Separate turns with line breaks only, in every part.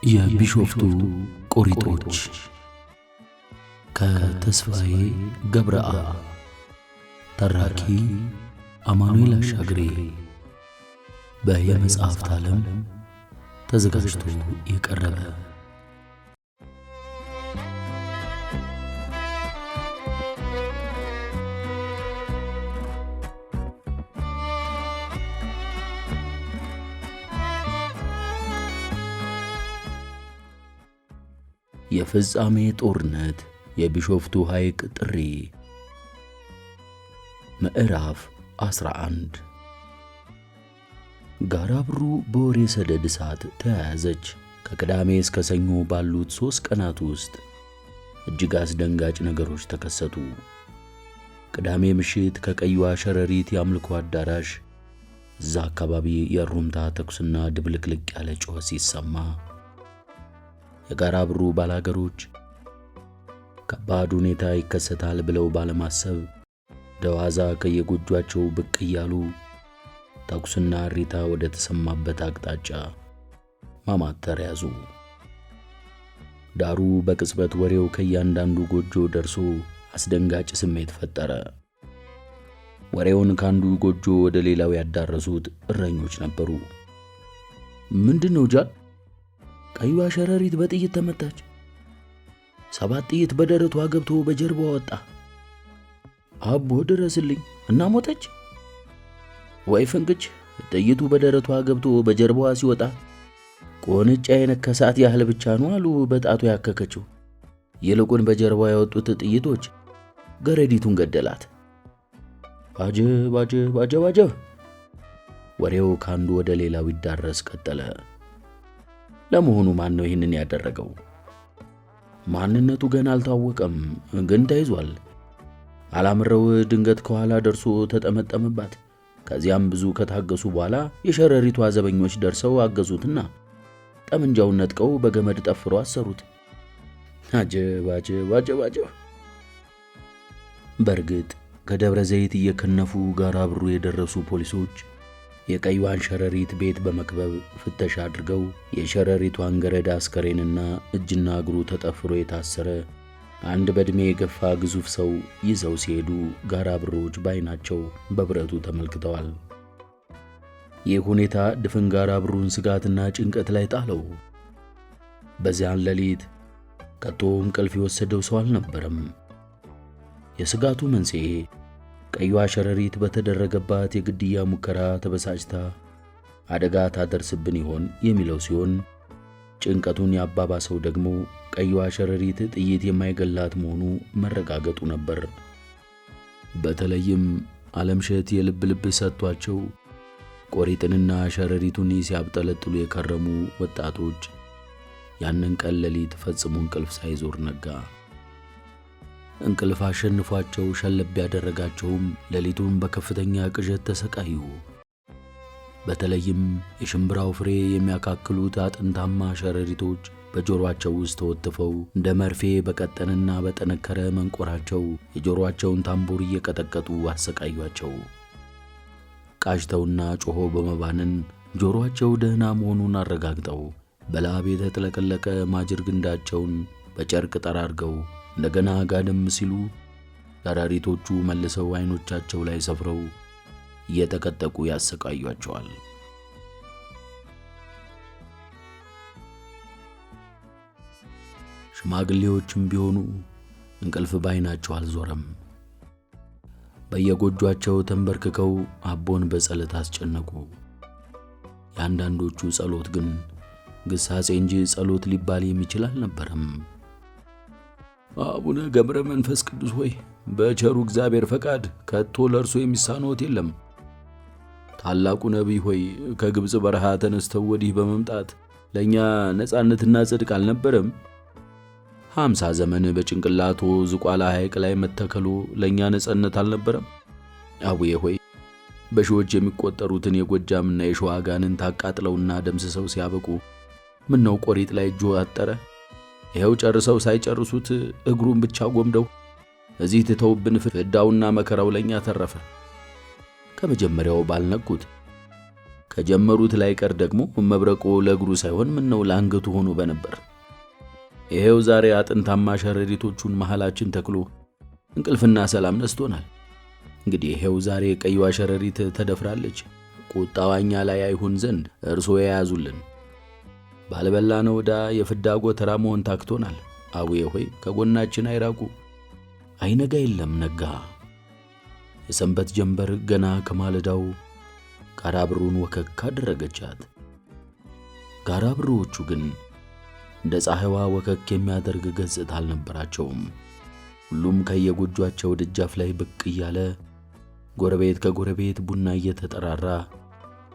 የቢሾፍቱ ቆሪጦች ከተስፋዬ ገብረአብ ተራኪ አማኑኤል አሻግሬ በየመጽሐፍት ዓለም ተዘጋጅቶ የቀረበ የፍጻሜ ጦርነት የቢሾፍቱ ሐይቅ ጥሪ ምዕራፍ 11 ጋራብሩ በወሬ ሰደድ እሳት ተያያዘች። ከቅዳሜ እስከ ሰኞ ባሉት 3 ቀናት ውስጥ እጅግ አስደንጋጭ ነገሮች ተከሰቱ። ቅዳሜ ምሽት ከቀይዋ ሸረሪት የአምልኮ አዳራሽ እዛ አካባቢ የሩምታ ተኩስና ድብልቅልቅ ያለ ጩኸት ሲሰማ የጋራብሩ ባላገሮች ከባድ ሁኔታ ይከሰታል ብለው ባለማሰብ ደዋዛ ከየጎጇቸው ብቅ እያሉ ተኩስና እሪታ ወደ ተሰማበት አቅጣጫ ማማተር ያዙ። ዳሩ በቅጽበት ወሬው ከእያንዳንዱ ጎጆ ደርሶ አስደንጋጭ ስሜት ፈጠረ። ወሬውን ካንዱ ጎጆ ወደ ሌላው ያዳረሱት እረኞች ነበሩ። ምንድነው ጃል? ቀይዋ ሸረሪት በጥይት ተመታች። 7 ጥይት በደረቷ ገብቶ በጀርባዋ ወጣ። አቦ ድረስልኝ እና ሞተች። ወይ ፍንክች! ጥይቱ በደረቷ ገብቶ በጀርባዋ ሲወጣ ቆንጫ የነከሳት ያህል ብቻ ነው አሉ በጣቱ ያከከችው። ይልቁን በጀርባዋ የወጡት ጥይቶች ገረዲቱን ገደላት። አጀብ አጀብ አጀብ አጀብ! ወሬው ካንዱ ወደ ሌላው ይዳረስ ቀጠለ። ለመሆኑ ማን ነው ይህንን ያደረገው? ማንነቱ ገና አልታወቀም፣ ግን ተይዟል። አላምረው ድንገት ከኋላ ደርሶ ተጠመጠመባት። ከዚያም ብዙ ከታገሱ በኋላ የሸረሪቷ ዘበኞች ደርሰው አገዙትና ጠመንጃውን ነጥቀው በገመድ ጠፍሮ አሰሩት። አጀብ አጀብ አጀብ አጀብ! በእርግጥ ከደብረ ዘይት እየከነፉ ጋራብሩ የደረሱ ፖሊሶች የቀይዋን ሸረሪት ቤት በመክበብ ፍተሻ አድርገው የሸረሪቷን ገረድ አስከሬንና እጅና እግሩ ተጠፍሮ የታሰረ አንድ በዕድሜ የገፋ ግዙፍ ሰው ይዘው ሲሄዱ ጋራብሮች ባይናቸው በብረቱ ተመልክተዋል። ይህ ሁኔታ ድፍን ጋራብሩን ስጋትና ጭንቀት ላይ ጣለው። በዚያን ሌሊት ከቶ እንቅልፍ የወሰደው ሰው አልነበረም። የስጋቱ መንስኤ ቀይዋ ሸረሪት በተደረገባት የግድያ ሙከራ ተበሳጭታ አደጋ ታደርስብን ይሆን የሚለው ሲሆን ጭንቀቱን ያባባሰው ደግሞ ቀይዋ ሸረሪት ጥይት የማይገላት መሆኑ መረጋገጡ ነበር። በተለይም ዓለምሸት የልብ ልብ ሰጥቷቸው ቆሪጥንና ሸረሪቱን ሲያብጠለጥሉ የከረሙ ወጣቶች ያንን ቀን ሌሊት ፈጽሞ እንቅልፍ ሳይዞር ነጋ። እንቅልፍ አሸንፏቸው ሸለብ ያደረጋቸውም ሌሊቱን በከፍተኛ ቅዠት ተሰቃዩ። በተለይም የሽምብራው ፍሬ የሚያካክሉት አጥንታማ ሸረሪቶች በጆሮአቸው ውስጥ ተወጥፈው እንደ መርፌ በቀጠንና በጠነከረ መንቆራቸው የጆሮአቸውን ታምቡር እየቀጠቀጡ አሰቃዩአቸው። ቃጅተውና ጮሆ በመባነን ጆሮአቸው ደህና መሆኑን አረጋግጠው በላብ የተጥለቀለቀ ማጅር ግንዳቸውን በጨርቅ ጠራርገው እንደገና ጋደም ሲሉ ሸረሪቶቹ መልሰው አይኖቻቸው ላይ ሰፍረው እየተቀጠቁ ያሰቃዩአቸዋል። ሽማግሌዎችም ቢሆኑ እንቅልፍ ባይናቸው አልዞረም። በየጎጇቸው ተንበርክከው አቦን በጸሎት አስጨነቁ። የአንዳንዶቹ ጸሎት ግን ግሳጼ እንጂ ጸሎት ሊባል የሚችል አልነበረም። አቡነ ገብረ መንፈስ ቅዱስ ሆይ በቸሩ እግዚአብሔር ፈቃድ ከቶ ለእርሶ የሚሳኖት የለም። ታላቁ ነቢይ ሆይ ከግብፅ በረሃ ተነስተው ወዲህ በመምጣት ለእኛ ነጻነትና ጽድቅ አልነበረም? 50 ዘመን በጭንቅላቶ ዝቋላ ሐይቅ ላይ መተከሎ ለእኛ ነጻነት አልነበረም? አቡዬ ሆይ በሺዎች የሚቆጠሩትን የጎጃምና የሸዋ አጋንንት አቃጥለውና ደምስሰው ሲያበቁ ምነው ቆሪጥ ላይ እጆ አጠረ? ይኸው ጨርሰው ሳይጨርሱት እግሩን ብቻ ጎምደው እዚህ ትተውብን ፍዳውና መከራው ለኛ ተረፈ። ከመጀመሪያው ባልነቁት ከጀመሩት ላይ ቀር ደግሞ መብረቆ ለእግሩ ሳይሆን ምን ነው ለአንገቱ ሆኖ በነበር። ይሄው ዛሬ አጥንታማ ሸረሪቶቹን መሃላችን ተክሎ እንቅልፍና ሰላም ነስቶናል። እንግዲህ ይሄው ዛሬ ቀይዋ ሸረሪት ተደፍራለች። ቁጣዋኛ ላይ አይሁን ዘንድ እርሶ የያዙልን። ባልበላነው ዕዳ የፍዳ ጎተራ መሆን ታክቶናል። አቡዬ ሆይ ከጎናችን አይራቁ። አይነጋ የለም ነጋ። የሰንበት ጀንበር ገና ከማለዳው ጋራ ብሩን ወከክ አደረገቻት። ጋራ ብሩዎቹ ግን እንደ ፀሐይዋ ወከክ የሚያደርግ ገጽታ አልነበራቸውም። ሁሉም ከየጎጇቸው ደጃፍ ላይ ብቅ እያለ ጎረቤት ከጎረቤት ቡና እየተጠራራ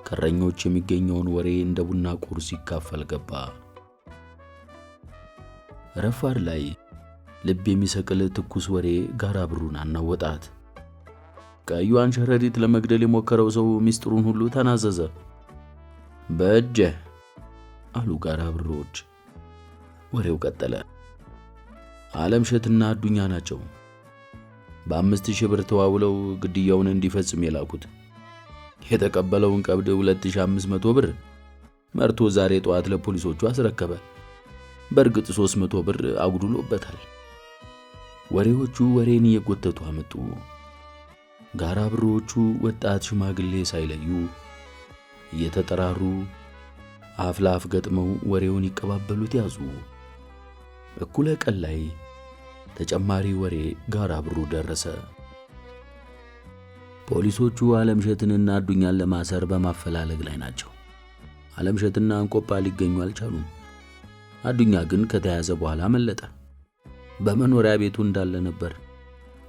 ከረኞች የሚገኘውን ወሬ እንደ ቡና ቁርስ ይካፈል ገባ። ረፋድ ላይ ልብ የሚሰቅል ትኩስ ወሬ ጋራ ብሩን አናወጣት። ቀዩዋን ሸረሪት ለመግደል የሞከረው ሰው ሚስጥሩን ሁሉ ተናዘዘ። በእጀ አሉ ጋራ ብሩዎች። ወሬው ቀጠለ። ዓለምሸትና አዱኛ ናቸው በ5000 ብር ተዋውለው ግድያውን እንዲፈጽም የላኩት። የተቀበለውን ቀብድ 2500 ብር መርቶ ዛሬ ጠዋት ለፖሊሶቹ አስረከበ። በእርግጥ 300 ብር አጉድሎበታል። ወሬዎቹ ወሬን እየጎተቱ አመጡ። ጋራ ብሩዎቹ ወጣት ሽማግሌ ሳይለዩ እየተጠራሩ አፍ ለአፍ ገጥመው ወሬውን ይቀባበሉት ያዙ። እኩለ ቀን ላይ ተጨማሪ ወሬ ጋራ ብሩ ደረሰ። ፖሊሶቹ ዓለምሸትንና አዱኛን ለማሰር በማፈላለግ ላይ ናቸው። ዓለምሸትና እንቆጳ ሊገኙ አልቻሉም። አዱኛ ግን ከተያዘ በኋላ መለጠ። በመኖሪያ ቤቱ እንዳለ ነበር።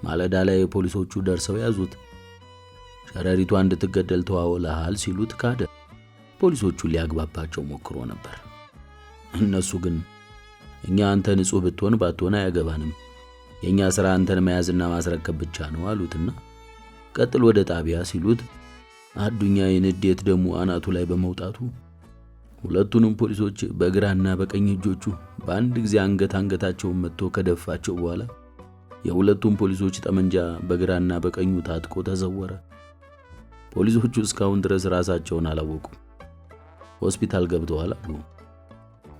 ማለዳ ላይ ፖሊሶቹ ደርሰው ያዙት። ሸረሪቷ እንድትገደል ተዋውለሃል ሲሉት ካደ። ፖሊሶቹ ሊያግባባቸው ሞክሮ ነበር። እነሱ ግን እኛ አንተ ንጹህ ብትሆን ባትሆን አያገባንም፣ የኛ ሥራ አንተን መያዝና ማስረከብ ብቻ ነው አሉትና ቀጥል ወደ ጣቢያ ሲሉት አዱኛ የንዴት ደሙ አናቱ ላይ በመውጣቱ ሁለቱንም ፖሊሶች በግራና በቀኝ እጆቹ በአንድ ጊዜ አንገታቸውን መጥቶ ከደፋቸው በኋላ የሁለቱም ፖሊሶች ጠመንጃ በግራና በቀኙ ታጥቆ ተዘወረ። ፖሊሶቹ እስካሁን ድረስ ራሳቸውን አላወቁም። ሆስፒታል ገብተዋል አሉ።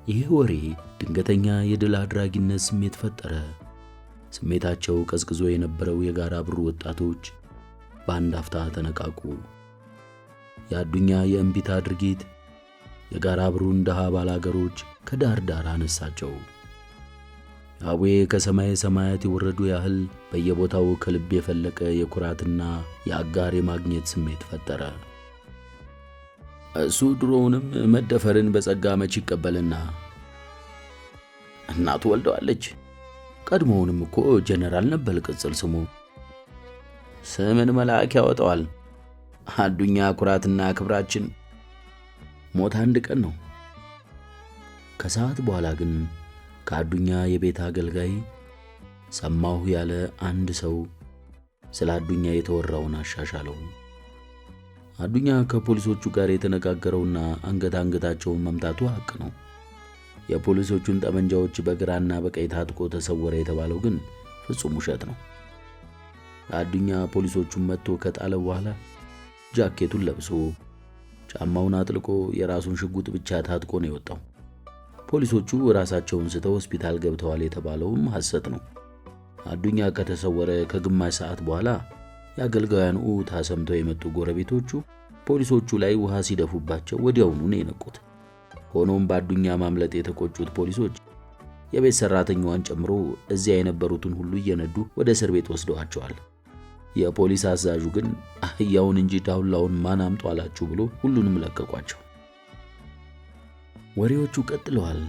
ይህ ወሬ ድንገተኛ የድል አድራጊነት ስሜት ፈጠረ። ስሜታቸው ቀዝቅዞ የነበረው የጋራ ብሩ ወጣቶች በአንድ አፍታ ተነቃቁ። የአዱኛ የእምቢታ ድርጊት የጋራ ብሩን ደሃ ባላገሮች ከዳር ዳር አነሳቸው። አቡዬ ከሰማይ ሰማያት የወረዱ ያህል በየቦታው ከልብ የፈለቀ የኩራትና የአጋር የማግኘት ስሜት ፈጠረ። እሱ ድሮውንም መደፈርን በጸጋ መች ይቀበልና እናቱ ወልደዋለች። ቀድሞውንም እኮ ጀነራል ነበር ቅጽል ስሙ። ስምን መልአክ ያወጣዋል። አዱኛ ኩራትና ክብራችን። ሞት አንድ ቀን ነው። ከሰዓት በኋላ ግን ከአዱኛ የቤት አገልጋይ ሰማሁ ያለ አንድ ሰው ስለ አዱኛ የተወራውን አሻሻለው። አዱኛ ከፖሊሶቹ ጋር የተነጋገረውና አንገታቸውን መምታቱ ሐቅ ነው። የፖሊሶቹን ጠመንጃዎች በግራና በቀኝ ታጥቆ ተሰወረ የተባለው ግን ፍጹም ውሸት ነው። አዱኛ ፖሊሶቹን መጥቶ ከጣለ በኋላ ጃኬቱን ለብሶ ጫማውን አጥልቆ የራሱን ሽጉጥ ብቻ ታጥቆ ነው የወጣው። ፖሊሶቹ ራሳቸውን ስተው ሆስፒታል ገብተዋል የተባለውም ሐሰት ነው። አዱኛ ከተሰወረ ከግማሽ ሰዓት በኋላ የአገልጋዩን ኡታ ሰምተው የመጡ ጎረቤቶቹ ፖሊሶቹ ላይ ውሃ ሲደፉባቸው ወዲያውኑ ነው የነቁት። ሆኖም በአዱኛ ማምለጥ የተቆጩት ፖሊሶች የቤት ሰራተኛዋን ጨምሮ እዚያ የነበሩትን ሁሉ እየነዱ ወደ እስር ቤት ወስደዋቸዋል። የፖሊስ አዛዡ ግን አህያውን እንጂ ዳውላውን ማን አምጡ አላችሁ ብሎ ሁሉንም ለቀቋቸው። ወሬዎቹ ቀጥለዋል።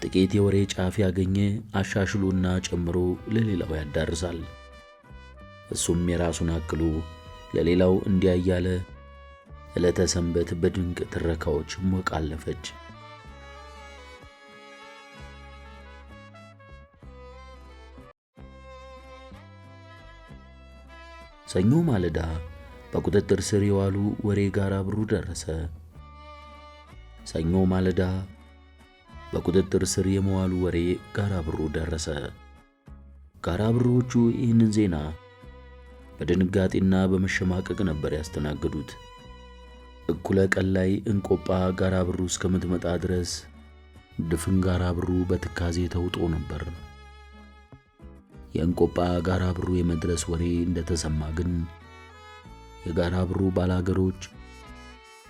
ጥቂት የወሬ ጫፍ ያገኘ አሻሽሎና ጨምሮ ለሌላው ያዳርሳል። እሱም የራሱን አክሎ ለሌላው እንዲያያለ ዕለተ ሰንበት በድንቅ ትረካዎች ሞቅ አለፈች። ሰኞ ማለዳ በቁጥጥር ስር የዋሉ ወሬ ጋራ ብሩ ደረሰ። ሰኞ ማለዳ በቁጥጥር ስር የመዋሉ ወሬ ጋራ ብሩ ደረሰ። ጋራ ብሩዎቹ ይህንን ዜና በድንጋጤና በመሸማቀቅ ነበር ያስተናገዱት። እኩለ ቀን ላይ እንቆጳ ጋራ ብሩ እስከምትመጣ ድረስ ድፍን ጋራ ብሩ በትካዜ ተውጦ ነበር። የእንቆጳ ጋራ ብሩ የመድረስ ወሬ እንደተሰማ ግን የጋራ ብሩ ባላገሮች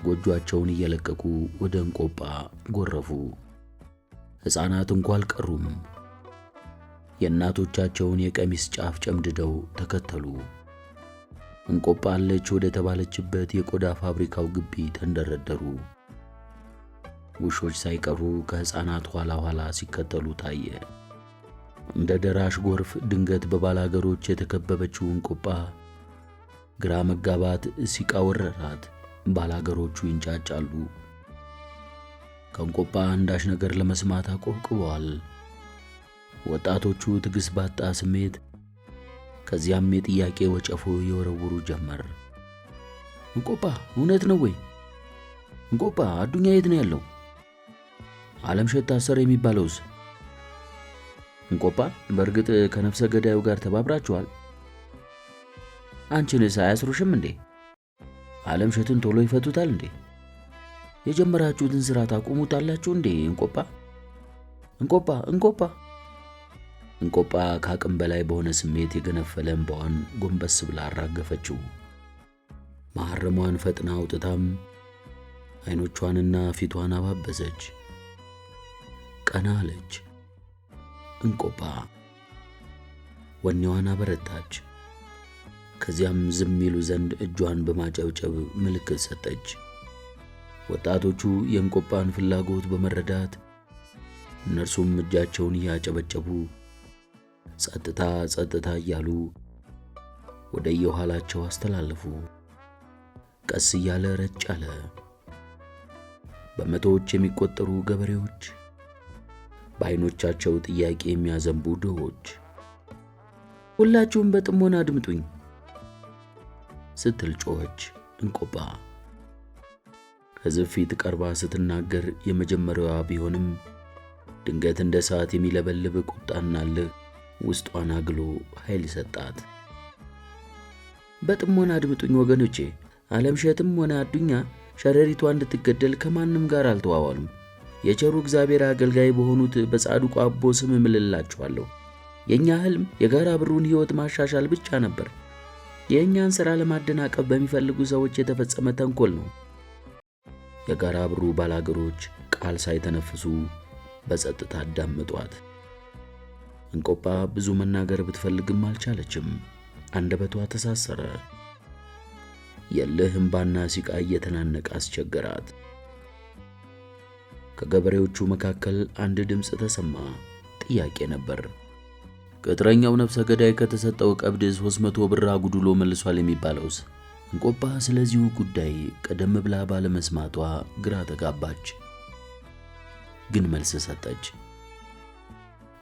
ጎጆአቸውን እየለቀቁ ወደ እንቆጳ ጎረፉ። ሕፃናት እንኳን አልቀሩም። የእናቶቻቸውን የቀሚስ ጫፍ ጨምድደው ተከተሉ። እንቆጳ አለች ወደ ተባለችበት የቆዳ ፋብሪካው ግቢ ተንደረደሩ። ውሾች ሳይቀሩ ከሕፃናት ኋላ ኋላ ሲከተሉ ታየ። እንደ ደራሽ ጎርፍ ድንገት በባላገሮች የተከበበችው እንቆጳ ግራ መጋባት ሲቃ ወረራት። ባላገሮቹ ይንጫጫሉ። ከእንቆጳ አንዳች ነገር ለመስማት አቆብቁበዋል። ወጣቶቹ ትዕግሥት ባጣ ስሜት ከዚያም የጥያቄ ወጨፎ የወረውሩ ጀመር። እንቆጳ እውነት ነው ወይ? እንቆጳ አዱኛ የት ነው ያለው? ዓለምሸት ታሰረ የሚባለውስ? እንቆጳ በእርግጥ ከነፍሰ ገዳዩ ጋር ተባብራችኋል? አንቺንስ አያስሩሽም እንዴ? ዓለምሸትን ቶሎ ይፈቱታል እንዴ? የጀመራችሁትን ሥራ ታቆሙታላችሁ እንዴ? እንቆጳ እንቆጳ እንቆጳ እንቆጳ ከአቅም በላይ በሆነ ስሜት የገነፈለ እንባዋን ጎንበስ ብላ አራገፈችው። መሐረሟን ፈጥና አውጥታም ዓይኖቿንና ፊቷን አባበሰች። ቀና አለች። እንቆጳ ወኔዋን አበረታች። ከዚያም ዝም ይሉ ዘንድ እጇን በማጨብጨብ ምልክት ሰጠች። ወጣቶቹ የእንቆጳን ፍላጎት በመረዳት እነርሱም እጃቸውን እያጨበጨቡ ጸጥታ ጸጥታ እያሉ ወደ የኋላቸው አስተላለፉ። ቀስ እያለ ረጭ አለ። በመቶዎች የሚቆጠሩ ገበሬዎች፣ በዓይኖቻቸው ጥያቄ የሚያዘንቡ ድሆች፣ ሁላችሁም በጥሞና አድምጡኝ ስትል ጮኸች። እንቆጳ ሕዝብ ፊት ቀርባ ስትናገር የመጀመሪያዋ ቢሆንም ድንገት እንደ ሰዓት የሚለበልብ ቁጣና እልህ ውስጧን አግሎ ኃይል ሰጣት። በጥሞና አድምጡኝ ወገኖቼ፣ ዓለምሸትም ሆነ አዱኛ ሸረሪቷ እንድትገደል ከማንም ጋር አልተዋዋሉም። የቸሩ እግዚአብሔር አገልጋይ በሆኑት በጻድቁ አቦ ስም እምልላችኋለሁ። የእኛ ሕልም የጋራ ብሩን ሕይወት ማሻሻል ብቻ ነበር። የእኛን ሥራ ለማደናቀፍ በሚፈልጉ ሰዎች የተፈጸመ ተንኮል ነው። የጋራ ብሩ ባላገሮች ቃል ሳይተነፍሱ በጸጥታ አዳመጧት። እንቆጳ ብዙ መናገር ብትፈልግም አልቻለችም። አንደበቷ ተሳሰረ። የእልህ እምባና ሲቃ እየተናነቀ አስቸገራት። ከገበሬዎቹ መካከል አንድ ድምፅ ተሰማ። ጥያቄ ነበር። ቅጥረኛው ነፍሰ ገዳይ ከተሰጠው ቀብድ 300 ብር አጉድሎ መልሷል የሚባለውስ? እንቆጳ ስለዚሁ ጉዳይ ቀደም ብላ ባለመስማቷ ግራ ተጋባች። ግን መልስ ሰጠች።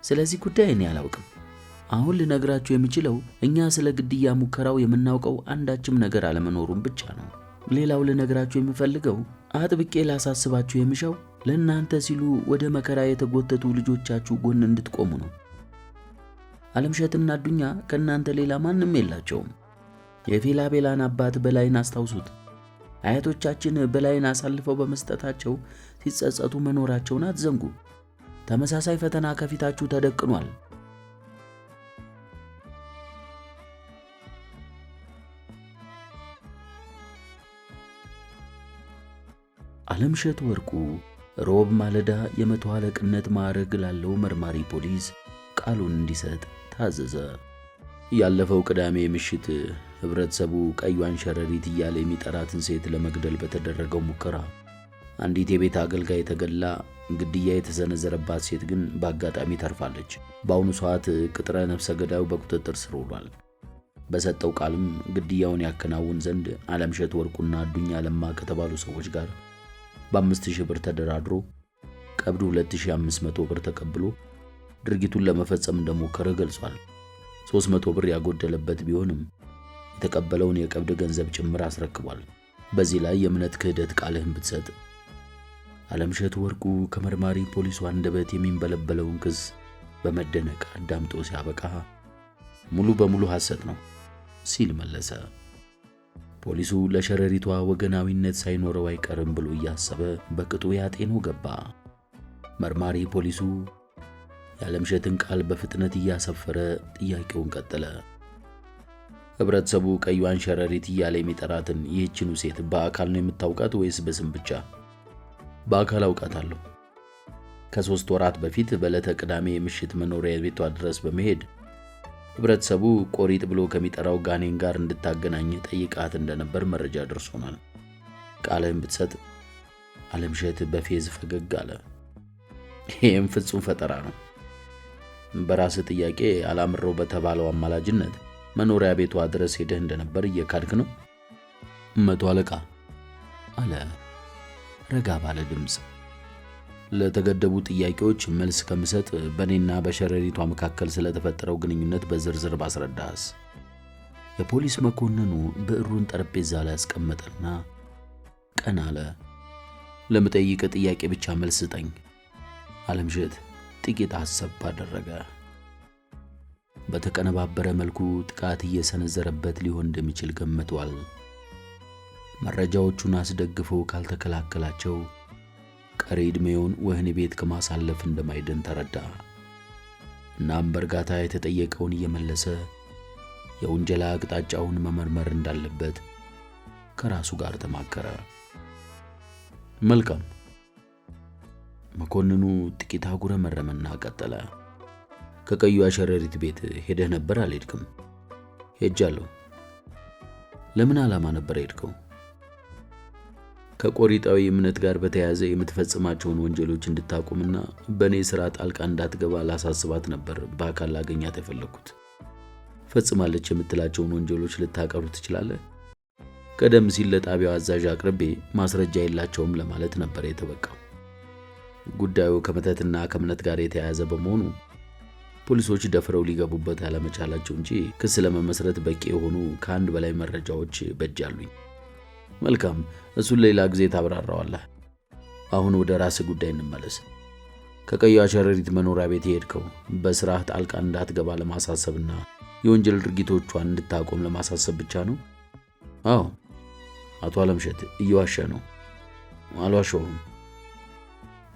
ስለዚህ ጉዳይ እኔ አላውቅም። አሁን ልነግራችሁ የምችለው እኛ ስለ ግድያ ሙከራው የምናውቀው አንዳችም ነገር አለመኖሩን ብቻ ነው። ሌላው ልነግራችሁ የምፈልገው አጥብቄ ላሳስባችሁ የምሻው ለእናንተ ሲሉ ወደ መከራ የተጎተቱ ልጆቻችሁ ጎን እንድትቆሙ ነው። ዓለምሸትና አዱኛ ከእናንተ ሌላ ማንም የላቸውም። የፊላቤላን አባት በላይን አስታውሱት። አያቶቻችን በላይን አሳልፈው በመስጠታቸው ሲጸጸቱ መኖራቸውን አትዘንጉ። ተመሳሳይ ፈተና ከፊታችሁ ተደቅኗል። ዓለምሸት ወርቁ ሮብ ማለዳ የመቶ አለቅነት ማዕረግ ላለው መርማሪ ፖሊስ ቃሉን እንዲሰጥ ታዘዘ። ያለፈው ቅዳሜ ምሽት ህብረተሰቡ ቀዩን ሸረሪት እያለ የሚጠራትን ሴት ለመግደል በተደረገው ሙከራ አንዲት የቤት አገልጋይ ተገላ ግድያ የተሰነዘረባት ሴት ግን በአጋጣሚ ተርፋለች። በአሁኑ ሰዓት ቅጥረ ነፍሰ ገዳዩ በቁጥጥር ስር ውሏል። በሰጠው ቃልም ግድያውን ያከናውን ዘንድ ዓለምሸት ወርቁና አዱኛ ለማ ከተባሉ ሰዎች ጋር በ5000 ብር ተደራድሮ ቀብዱ 2500 ብር ተቀብሎ ድርጊቱን ለመፈጸም እንደሞከረ ገልጿል። 300 ብር ያጎደለበት ቢሆንም የተቀበለውን የቀብድ ገንዘብ ጭምር አስረክቧል። በዚህ ላይ የእምነት ክህደት ቃልህን ብትሰጥ ዓለምሸት ወርቁ ከመርማሪ ፖሊሱ አንደበት የሚንበለበለውን ክስ በመደነቅ አዳምጦ ሲያበቃ ሙሉ በሙሉ ሐሰት ነው ሲል መለሰ። ፖሊሱ ለሸረሪቷ ወገናዊነት ሳይኖረው አይቀርም ብሎ እያሰበ በቅጡ ያጤነው ገባ። መርማሪ ፖሊሱ የዓለምሸትን ቃል በፍጥነት እያሰፈረ ጥያቄውን ቀጠለ። ህብረተሰቡ ቀዩዋን ሸረሪት እያለ የሚጠራትን ይህችኑ ሴት በአካል ነው የምታውቃት ወይስ በስም ብቻ? በአካል አውቃታለሁ። ከ3 ወራት በፊት በዕለተ ቅዳሜ ምሽት መኖሪያ ቤቷ ድረስ በመሄድ ህብረተሰቡ ቆሪጥ ብሎ ከሚጠራው ጋኔን ጋር እንድታገናኝ ጠይቃት እንደነበር መረጃ ደርሶናል። ቃልህን ብትሰጥ? ዓለምሸት በፌዝ ፈገግ አለ። ይህም ፍጹም ፈጠራ ነው። በራስ ጥያቄ አላምረው በተባለው አማላጅነት መኖሪያ ቤቷ ድረስ ሄደህ እንደነበር እየካድክ ነው? መቶ አለቃ አለ ረጋ ባለ ድምፅ። ለተገደቡ ጥያቄዎች መልስ ከምሰጥ በእኔና በሸረሪቷ መካከል ስለተፈጠረው ግንኙነት በዝርዝር ባስረዳስ። የፖሊስ መኮንኑ ብዕሩን ጠረጴዛ ላይ አስቀመጠና ቀና አለ። ለምጠይቅ ጥያቄ ብቻ መልስ ስጠኝ። ዓለምሸት ጥቂት አሰብ አደረገ። በተቀነባበረ መልኩ ጥቃት እየሰነዘረበት ሊሆን እንደሚችል ገምቷል። መረጃዎቹን አስደግፎ ካልተከላከላቸው ቀሪ ዕድሜውን ወህኒ ቤት ከማሳለፍ እንደማይድን ተረዳ። እናም በእርጋታ የተጠየቀውን እየመለሰ የወንጀላ አቅጣጫውን መመርመር እንዳለበት ከራሱ ጋር ተማከረ። መልካም። መኮንኑ ጥቂት አጉረመረመና ቀጠለ። ከቀዩዋ ሸረሪት ቤት ሄደህ ነበር አልሄድክም? ሄጃለሁ። ለምን ዓላማ ነበር ሄድከው? ከቆሪጣዊ እምነት ጋር በተያያዘ የምትፈጽማቸውን ወንጀሎች እንድታቆምና በእኔ ሥራ ጣልቃ እንዳትገባ ላሳስባት ነበር በአካል ላገኛት የፈለግኩት። ፈጽማለች የምትላቸውን ወንጀሎች ልታቀርቡ ትችላለህ? ቀደም ሲል ለጣቢያው አዛዥ አቅርቤ ማስረጃ የላቸውም ለማለት ነበር የተበቃው። ጉዳዩ ከመተትና ከእምነት ጋር የተያያዘ በመሆኑ ፖሊሶች ደፍረው ሊገቡበት ያለመቻላቸው እንጂ ክስ ለመመስረት በቂ የሆኑ ከአንድ በላይ መረጃዎች በእጃሉኝ። መልካም፣ እሱን ሌላ ጊዜ ታብራራዋለህ። አሁን ወደ ራስ ጉዳይ እንመለስ። ከቀዩዋ ሸረሪት መኖሪያ ቤት የሄድከው በስራህ ጣልቃ እንዳትገባ ለማሳሰብና የወንጀል ድርጊቶቿን እንድታቆም ለማሳሰብ ብቻ ነው? አዎ። አቶ ዓለምሸት እየዋሸ ነው። አልዋሸሁም።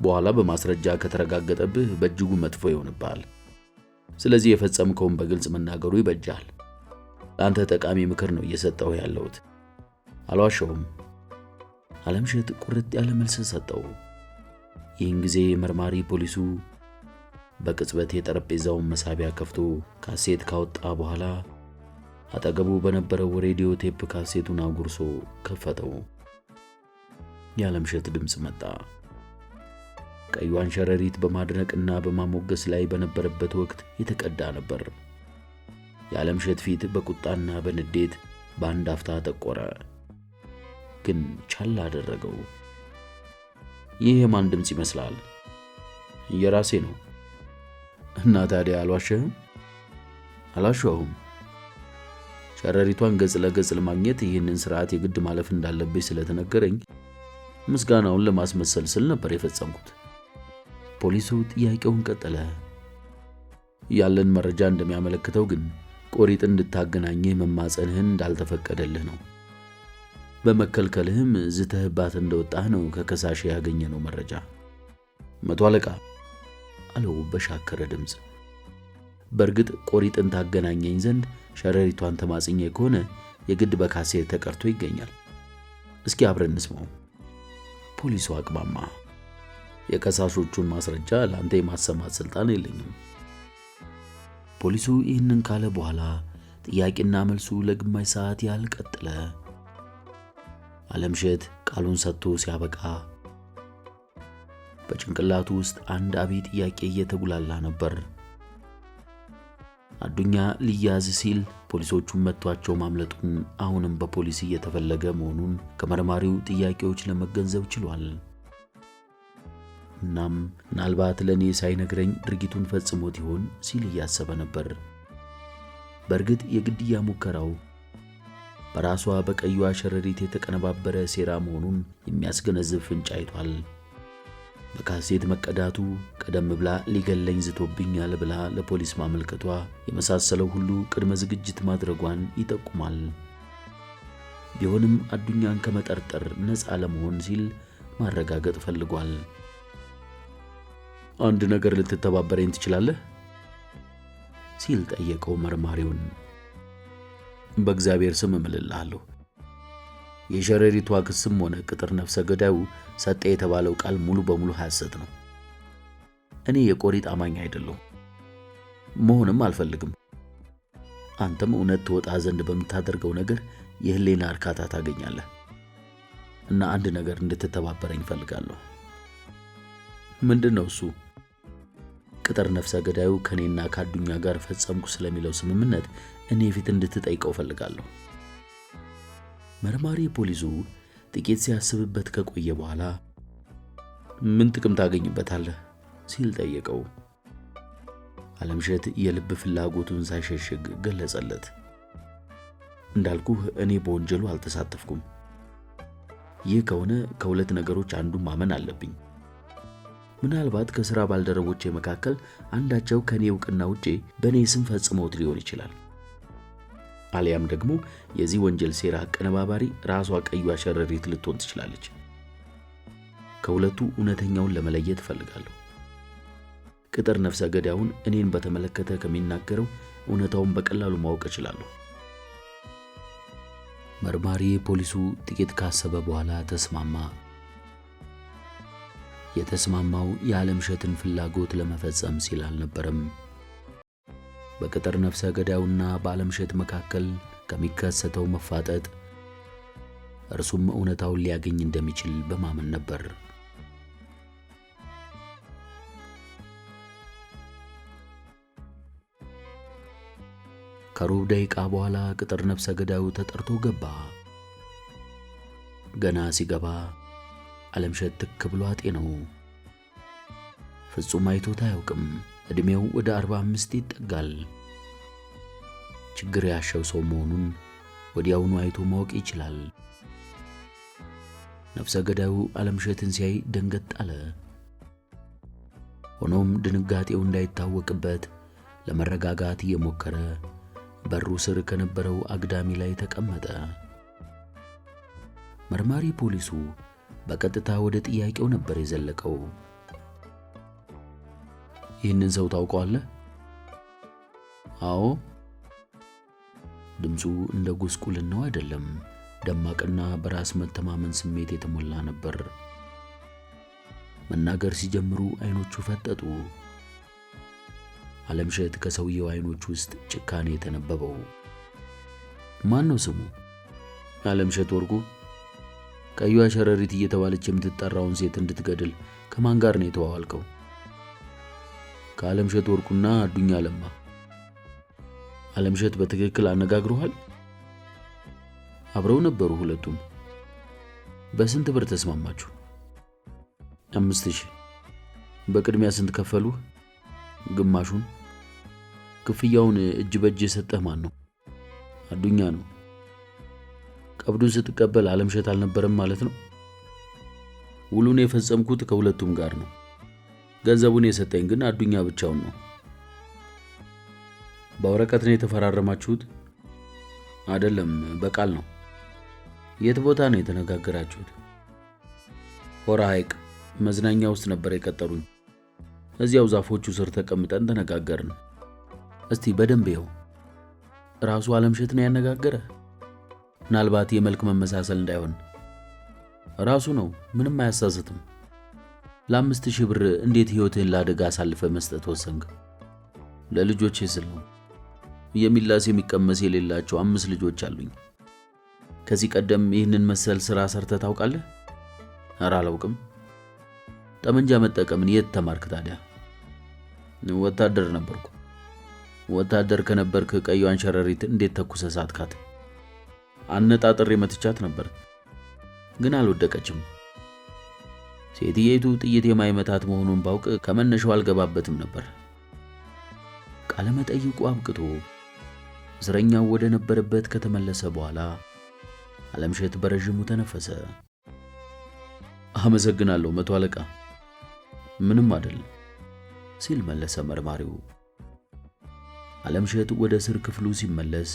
በኋላ በማስረጃ ከተረጋገጠብህ በእጅጉ መጥፎ ይሆንብሃል። ስለዚህ የፈጸምከውን በግልጽ መናገሩ ይበጃል። ለአንተ ጠቃሚ ምክር ነው እየሰጠው ያለሁት። አልዋሸሁም። ዓለምሸት ቁርጥ ያለ መልስ ሰጠው። ይህን ጊዜ መርማሪ ፖሊሱ በቅጽበት የጠረጴዛውን መሳቢያ ከፍቶ ካሴት ካወጣ በኋላ አጠገቡ በነበረው ሬዲዮ ቴፕ ካሴቱን አጉርሶ ከፈተው። የዓለምሸት ድምፅ መጣ። ቀዩዋን ሸረሪት በማድነቅና በማሞገስ ላይ በነበረበት ወቅት የተቀዳ ነበር። የዓለምሸት ፊት በቁጣና በንዴት በአንድ አፍታ ጠቆረ፣ ግን ቻል አደረገው። ይህ የማን ድምፅ ይመስላል? የራሴ ነው። እና ታዲያ አልዋሸህም? አልዋሸሁም። ሸረሪቷን ገጽ ለገጽ ለማግኘት ይህንን ስርዓት የግድ ማለፍ እንዳለብኝ ስለተነገረኝ ምስጋናውን ለማስመሰል ስል ነበር የፈጸምኩት። ፖሊሱ ጥያቄውን ቀጠለ። ያለን መረጃ እንደሚያመለክተው ግን ቆሪጥ እንድታገናኝህ መማጸንህን እንዳልተፈቀደልህ ነው። በመከልከልህም ዝተህባት እንደወጣህ ነው ከከሳሽ ያገኘነው መረጃ። መቶ አለቃ አለው በሻከረ ድምፅ፣ በእርግጥ ቆሪጥን ታገናኘኝ ዘንድ ሸረሪቷን ተማጽኜ ከሆነ የግድ በካሴት ተቀርቶ ይገኛል። እስኪ አብረን እንስማው። ፖሊሱ አቅማማ። የከሳሾቹን ማስረጃ ለአንተ የማሰማት ስልጣን የለኝም። ፖሊሱ ይህንን ካለ በኋላ ጥያቄና መልሱ ለግማሽ ሰዓት ያህል ቀጠለ። ዓለምሸት ቃሉን ሰጥቶ ሲያበቃ በጭንቅላቱ ውስጥ አንድ አብይ ጥያቄ እየተጉላላ ነበር። አዱኛ ሊያዝ ሲል ፖሊሶቹን መቷቸው ማምለጡን አሁንም በፖሊስ እየተፈለገ መሆኑን ከመርማሪው ጥያቄዎች ለመገንዘብ ችሏል። እናም ምናልባት ለእኔ ሳይነግረኝ ድርጊቱን ፈጽሞት ይሆን ሲል እያሰበ ነበር። በእርግጥ የግድያ ሙከራው በራሷ በቀዩዋ ሸረሪት የተቀነባበረ ሴራ መሆኑን የሚያስገነዝብ ፍንጭ አይቷል። በካሴት መቀዳቱ ቀደም ብላ ሊገለኝ ዝቶብኛል ብላ ለፖሊስ ማመልከቷ የመሳሰለው ሁሉ ቅድመ ዝግጅት ማድረጓን ይጠቁማል። ቢሆንም አዱኛን ከመጠርጠር ነፃ ለመሆን ሲል ማረጋገጥ ፈልጓል። አንድ ነገር ልትተባበረኝ ትችላለህ? ሲል ጠየቀው መርማሪውን። በእግዚአብሔር ስም እምልልሃለሁ፣ የሸረሪቷ ክስም ሆነ ቅጥር ነፍሰ ገዳዩ ሰጠ የተባለው ቃል ሙሉ በሙሉ ሐሰት ነው። እኔ የቆሪጥ አማኝ አይደለሁም፣ መሆንም አልፈልግም። አንተም እውነት ትወጣ ዘንድ በምታደርገው ነገር የህሊና እርካታ ታገኛለህ እና አንድ ነገር እንድትተባበረኝ ፈልጋለሁ። ምንድነው እሱ? ቅጥር ነፍሰ ገዳዩ ከኔና ከአዱኛ ጋር ፈጸምኩ ስለሚለው ስምምነት እኔ ፊት እንድትጠይቀው ፈልጋለሁ። መርማሪ ፖሊሱ ጥቂት ሲያስብበት ከቆየ በኋላ ምን ጥቅም ታገኝበታለህ ሲል ጠየቀው። አለምሸት የልብ ፍላጎቱን ሳይሸሽግ ገለጸለት። እንዳልኩህ እኔ በወንጀሉ አልተሳተፍኩም። ይህ ከሆነ ከሁለት ነገሮች አንዱን ማመን አለብኝ። ምናልባት ከሥራ ባልደረቦቼ መካከል አንዳቸው ከኔ ዕውቅና ውጪ በኔ ስም ፈጽመውት ሊሆን ይችላል። አሊያም ደግሞ የዚህ ወንጀል ሴራ አቀነባባሪ ራሷ ቀዩ ሸረሪት ልትሆን ትችላለች። ከሁለቱ እውነተኛውን ለመለየት እፈልጋለሁ። ቅጥር ነፍሰ ገዳዩን እኔን በተመለከተ ከሚናገረው እውነታውን በቀላሉ ማወቅ እችላለሁ። መርማሪ ፖሊሱ ጥቂት ካሰበ በኋላ ተስማማ። የተስማማው የዓለምሸትን ፍላጎት ለመፈጸም ሲል አልነበረም። በቅጥር ነፍሰ ገዳዩና በዓለምሸት መካከል ከሚከሰተው መፋጠጥ እርሱም እውነታውን ሊያገኝ እንደሚችል በማመን ነበር። ከሩብ ደቂቃ በኋላ ቅጥር ነፍሰ ገዳዩ ተጠርቶ ገባ። ገና ሲገባ ዓለምሸት ትክ ብሎ አጤነው። ፍጹም አይቶት አያውቅም። ዕድሜው ወደ 45 ይጠጋል። ችግር ያሸው ሰው መሆኑን ወዲያውኑ አይቶ ማወቅ ይችላል። ነፍሰ ገዳዩ ዓለምሸትን ሲያይ ደንገጥ አለ። ሆኖም ድንጋጤው እንዳይታወቅበት ለመረጋጋት እየሞከረ በሩ ስር ከነበረው አግዳሚ ላይ ተቀመጠ። መርማሪ ፖሊሱ በቀጥታ ወደ ጥያቄው ነበር የዘለቀው። ይህንን ሰው ታውቀዋለህ? አዎ። ድምፁ እንደ ጉስቁልናው አይደለም፣ ደማቅና በራስ መተማመን ስሜት የተሞላ ነበር። መናገር ሲጀምሩ አይኖቹ ፈጠጡ። ዓለምሸት ከሰውየው አይኖች ውስጥ ጭካኔ የተነበበው። ማን ነው ስሙ? ዓለምሸት ወርቁ። ቀዩ ሸረሪት እየተባለች የምትጠራውን ሴት እንድትገድል ከማን ጋር ነው የተዋዋልከው? ከዓለምሸት ወርቁና አዱኛ ለማ። ዓለምሸት በትክክል አነጋግሮሃል? አብረው ነበሩ ሁለቱም። በስንት ብር ተስማማችሁ? 5000። በቅድሚያ ስንት ከፈሉ? ግማሹን። ክፍያውን እጅ በእጅ የሰጠህ ማን ነው? አዱኛ ነው። ቀብዱን ስትቀበል ዓለምሸት አልነበረም ማለት ነው? ውሉን የፈጸምኩት ከሁለቱም ጋር ነው። ገንዘቡን የሰጠኝ ግን አዱኛ ብቻውን ነው። በወረቀት ነው የተፈራረማችሁት? አይደለም፣ በቃል ነው። የት ቦታ ነው የተነጋገራችሁት? ሆራ ሐይቅ መዝናኛ ውስጥ ነበር የቀጠሩኝ። እዚያው ዛፎቹ ስር ተቀምጠን ተነጋገርን። እስቲ በደንብ ይኸው። ራሱ ዓለምሸት ነው ያነጋገረ? ምናልባት የመልክ መመሳሰል እንዳይሆን። ራሱ ነው፣ ምንም አያሳስትም። ለ5000 ብር እንዴት ሕይወትህን ለአደጋ አሳልፈ መስጠት ወሰንክ? ለልጆቼ ስል ነው። የሚላስ የሚቀመስ የሌላቸው 5 ልጆች አሉኝ። ከዚህ ቀደም ይህንን መሰል ሥራ ሰርተ ታውቃለህ? ኧረ አላውቅም። ጠመንጃ መጠቀምን የት ተማርክ ታዲያ? ወታደር ነበርኩ። ወታደር ከነበርክ ቀዩን ሸረሪት እንዴት ተኩሰ ሳትካት? አነጣጥሬ መትቻት ነበር፣ ግን አልወደቀችም። ሴትየቱ ጥይት የማይመታት መሆኑን ባውቅ ከመነሻው አልገባበትም ነበር። ቃለ መጠይቁ አብቅቶ እስረኛው ወደ ነበረበት ከተመለሰ በኋላ ዓለምሸት በረጅሙ ተነፈሰ። አመሰግናለሁ መቶ አለቃ። ምንም አይደለም ሲል መለሰ መርማሪው። ዓለምሸት ወደ እስር ክፍሉ ሲመለስ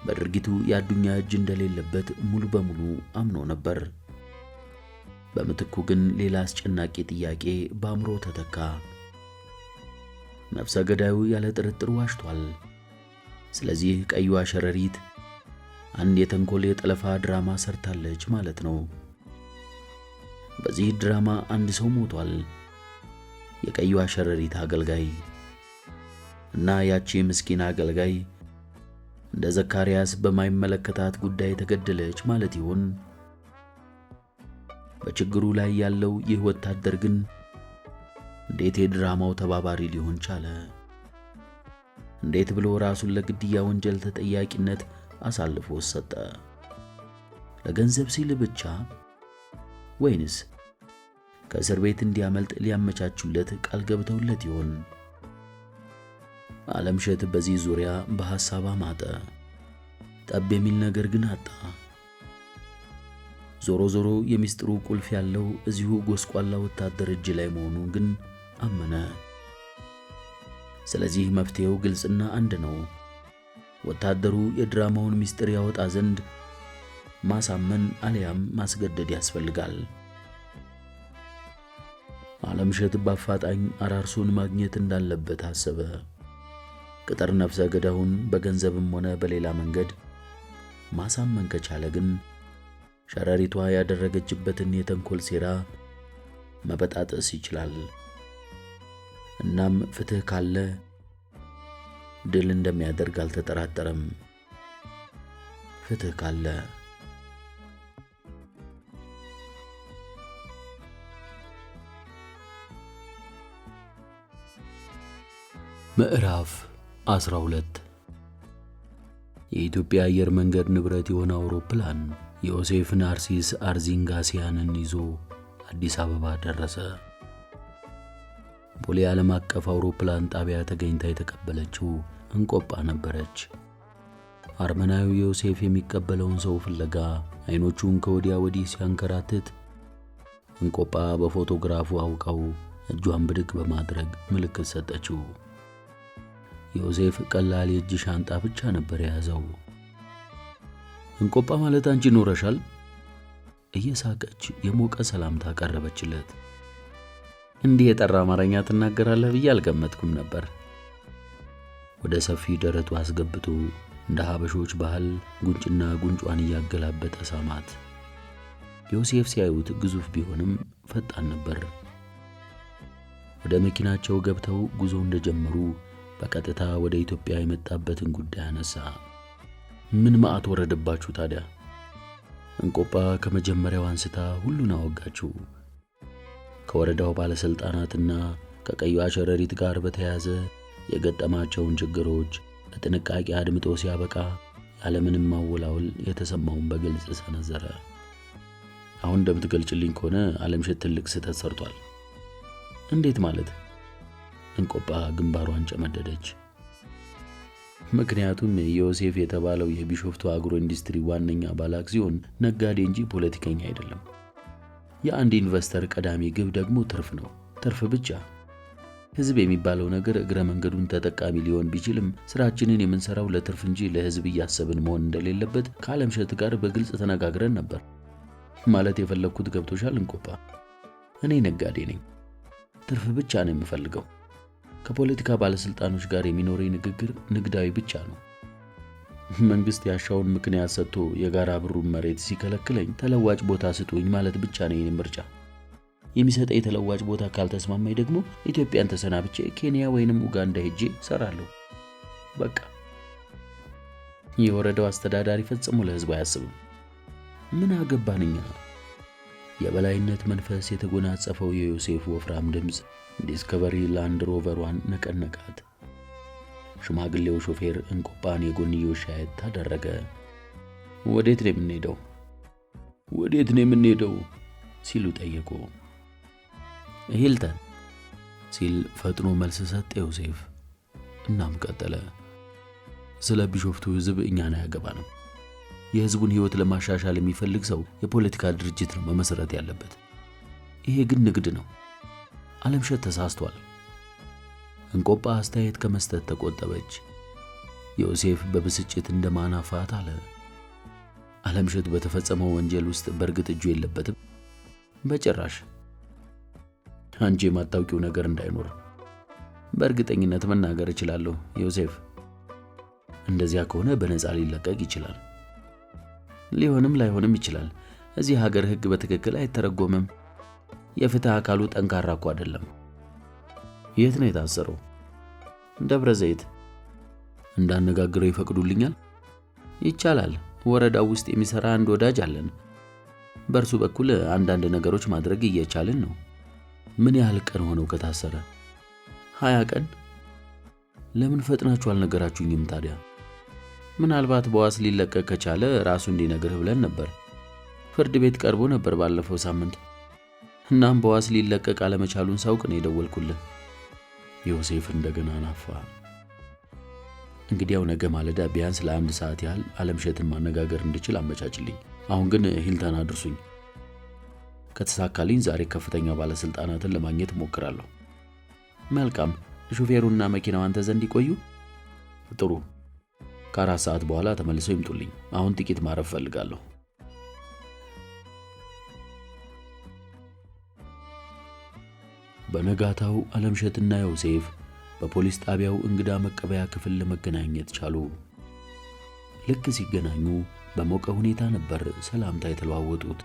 በድርጊቱ የአዱኛ እጅ እንደሌለበት ሙሉ በሙሉ አምኖ ነበር። በምትኩ ግን ሌላ አስጨናቂ ጥያቄ በአእምሮ ተተካ። ነፍሰ ገዳዩ ያለ ጥርጥር ዋሽቷል። ስለዚህ ቀይዋ ሸረሪት አንድ የተንኮል የጠለፋ ድራማ ሰርታለች ማለት ነው። በዚህ ድራማ አንድ ሰው ሞቷል። የቀይዋ ሸረሪት አገልጋይ እና ያቺ ምስኪን አገልጋይ እንደ ዘካርያስ በማይመለከታት ጉዳይ ተገደለች ማለት ይሆን? በችግሩ ላይ ያለው ይህ ወታደር ግን እንዴት የድራማው ተባባሪ ሊሆን ቻለ? እንዴት ብሎ ራሱን ለግድያ ወንጀል ተጠያቂነት አሳልፎ ሰጠ? ለገንዘብ ሲል ብቻ? ወይንስ ከእስር ቤት እንዲያመልጥ ሊያመቻቹለት ቃል ገብተውለት ይሆን? ዓለምሸት በዚህ ዙሪያ በሐሳብ አማጠ። ጠብ የሚል ነገር ግን አጣ። ዞሮ ዞሮ የሚስጥሩ ቁልፍ ያለው እዚሁ ጎስቋላ ወታደር እጅ ላይ መሆኑን ግን አመነ። ስለዚህ መፍትሄው ግልጽና አንድ ነው። ወታደሩ የድራማውን ሚስጥር ያወጣ ዘንድ ማሳመን አልያም ማስገደድ ያስፈልጋል። ዓለምሸት በአፋጣኝ አራርሶን ማግኘት እንዳለበት አሰበ። ቅጥር ነፍሰ ገዳዩን በገንዘብም ሆነ በሌላ መንገድ ማሳመን ከቻለ ግን ሸረሪቷ ያደረገችበትን የተንኮል ሴራ መበጣጠስ ይችላል። እናም ፍትህ ካለ ድል እንደሚያደርግ አልተጠራጠረም። ፍትህ ካለ ምዕራፍ 12 የኢትዮጵያ አየር መንገድ ንብረት የሆነ አውሮፕላን ዮሴፍ ናርሲስ አርዚንጋሲያንን ይዞ አዲስ አበባ ደረሰ። ቦሌ ዓለም አቀፍ አውሮፕላን ጣቢያ ተገኝታ የተቀበለችው እንቆጳ ነበረች። አርመናዊ ዮሴፍ የሚቀበለውን ሰው ፍለጋ አይኖቹን ከወዲያ ወዲህ ሲያንከራትት እንቆጳ በፎቶግራፉ አውቃው እጇን ብድግ በማድረግ ምልክት ሰጠችው። ዮሴፍ ቀላል የእጅ ሻንጣ ብቻ ነበር የያዘው። እንቆጳ ማለት አንቺ ኖረሻል? እየሳቀች የሞቀ ሰላምታ ቀረበችለት። እንዲህ የጠራ አማርኛ ትናገራለህ ብዬ አልገመትኩም ነበር። ወደ ሰፊ ደረቱ አስገብቶ እንደ ሀበሾች ባህል ጉንጭና ጉንጯን እያገላበጠ ሳማት። ዮሴፍ ሲያዩት ግዙፍ ቢሆንም ፈጣን ነበር። ወደ መኪናቸው ገብተው ጉዞ እንደጀመሩ በቀጥታ ወደ ኢትዮጵያ የመጣበትን ጉዳይ አነሳ። ምን ማዕት ወረደባችሁ ታዲያ? እንቆጳ ከመጀመሪያው አንስታ ሁሉን አወጋችው። ከወረዳው ባለስልጣናትና ከቀይዋ ሸረሪት ጋር በተያያዘ የገጠማቸውን ችግሮች በጥንቃቄ አድምጦ ሲያበቃ ያለምንም ማወላወል የተሰማውን በግልጽ ሰነዘረ። አሁን እንደምትገልጭልኝ ከሆነ ዓለምሸት ትልቅ ስህተት ሰርቷል። እንዴት ማለት? እንቆጳ ግንባሯን ጨመደደች። ምክንያቱም ዮሴፍ የተባለው የቢሾፍቱ አግሮ ኢንዱስትሪ ዋነኛ ባለአክሲዮን ነጋዴ እንጂ ፖለቲከኛ አይደለም። የአንድ ኢንቨስተር ቀዳሚ ግብ ደግሞ ትርፍ ነው፣ ትርፍ ብቻ። ህዝብ የሚባለው ነገር እግረ መንገዱን ተጠቃሚ ሊሆን ቢችልም ስራችንን የምንሰራው ለትርፍ እንጂ ለህዝብ እያሰብን መሆን እንደሌለበት ከዓለምሸት ጋር በግልጽ ተነጋግረን ነበር። ማለት የፈለኩት ገብቶሻል እንቆጳ? እኔ ነጋዴ ነኝ፣ ትርፍ ብቻ ነው የምፈልገው። ከፖለቲካ ባለስልጣኖች ጋር የሚኖረኝ ንግግር ንግዳዊ ብቻ ነው። መንግስት ያሻውን ምክንያት ሰጥቶ የጋራ ብሩን መሬት ሲከለክለኝ ተለዋጭ ቦታ ስጡኝ ማለት ብቻ ነው የኔ ምርጫ። የሚሰጠኝ ተለዋጭ ቦታ ካልተስማማኝ ደግሞ ኢትዮጵያን ተሰናብቼ ኬንያ ወይንም ኡጋንዳ ሄጄ ሰራለሁ። በቃ የወረዳው አስተዳዳሪ ፈጽሞ ለህዝብ አያስብም። ምን አገባንኛ? የበላይነት መንፈስ የተጎናጸፈው የዮሴፍ ወፍራም ድምፅ ዲስከቨሪ ላንድ ሮቨሯን ነቀነቃት። ሽማግሌው ሾፌር እንቆጳን የጎንዮሽ አየት ታደረገ። ወዴት ነው የምንሄደው? ወዴት ነው የምንሄደው ሲሉ ጠየቁ። ሂልተን ሲል ፈጥኖ መልስ ሰጠ ዮሴፍ። እናም ቀጠለ። ስለ ቢሾፍቱ ህዝብ እኛን አያገባንም። የህዝቡን ህይወት ለማሻሻል የሚፈልግ ሰው የፖለቲካ ድርጅት ነው መመስረት ያለበት። ይሄ ግን ንግድ ነው። ዓለምሸት ተሳስቷል። እንቆጳ አስተያየት ከመስጠት ተቆጠበች። ዮሴፍ በብስጭት እንደማናፋት አለ። አለምሸት በተፈጸመው ወንጀል ውስጥ በእርግጥ እጁ የለበትም? በጭራሽ። አንቺ የማታውቂው ነገር እንዳይኖር በእርግጠኝነት መናገር እችላለሁ ዮሴፍ። እንደዚያ ከሆነ በነፃ ሊለቀቅ ይችላል። ሊሆንም ላይሆንም ይችላል። እዚህ ሀገር ሕግ በትክክል አይተረጎምም። የፍትህ አካሉ ጠንካራ እኮ አይደለም። የት ነው የታሰረው? ደብረ ዘይት። እንዳነጋግረው ይፈቅዱልኛል? ይቻላል። ወረዳው ውስጥ የሚሰራ አንድ ወዳጅ አለን። በእርሱ በኩል አንዳንድ ነገሮች ማድረግ እየቻልን ነው። ምን ያህል ቀን ሆነው ከታሰረ? 20 ቀን። ለምን ፈጥናችሁ አልነገራችሁኝም ታዲያ? ምናልባት በዋስ ሊለቀቅ ከቻለ ራሱ እንዲነግርህ ብለን ነበር። ፍርድ ቤት ቀርቦ ነበር ባለፈው ሳምንት። እናም በዋስ ሊለቀቅ አለመቻሉን ሳውቅ ነው የደወልኩልህ። ዮሴፍ እንደገና ናፋ። እንግዲያው ነገ ማለዳ ቢያንስ ለ1 ሰዓት ያህል አለምሸትን ማነጋገር እንድችል አመቻችልኝ። አሁን ግን ሂልተን አድርሱኝ። ከተሳካልኝ ዛሬ ከፍተኛ ባለስልጣናትን ለማግኘት እሞክራለሁ። መልካም። ሹፌሩና መኪናው አንተ ዘንድ ይቆዩ? ጥሩ። ከ4 ሰዓት በኋላ ተመልሰው ይምጡልኝ። አሁን ጥቂት ማረፍ ፈልጋለሁ። በነጋታው አለምሸትና ዮሴፍ በፖሊስ ጣቢያው እንግዳ መቀበያ ክፍል ለመገናኘት ቻሉ። ልክ ሲገናኙ በሞቀ ሁኔታ ነበር ሰላምታ የተለዋወጡት።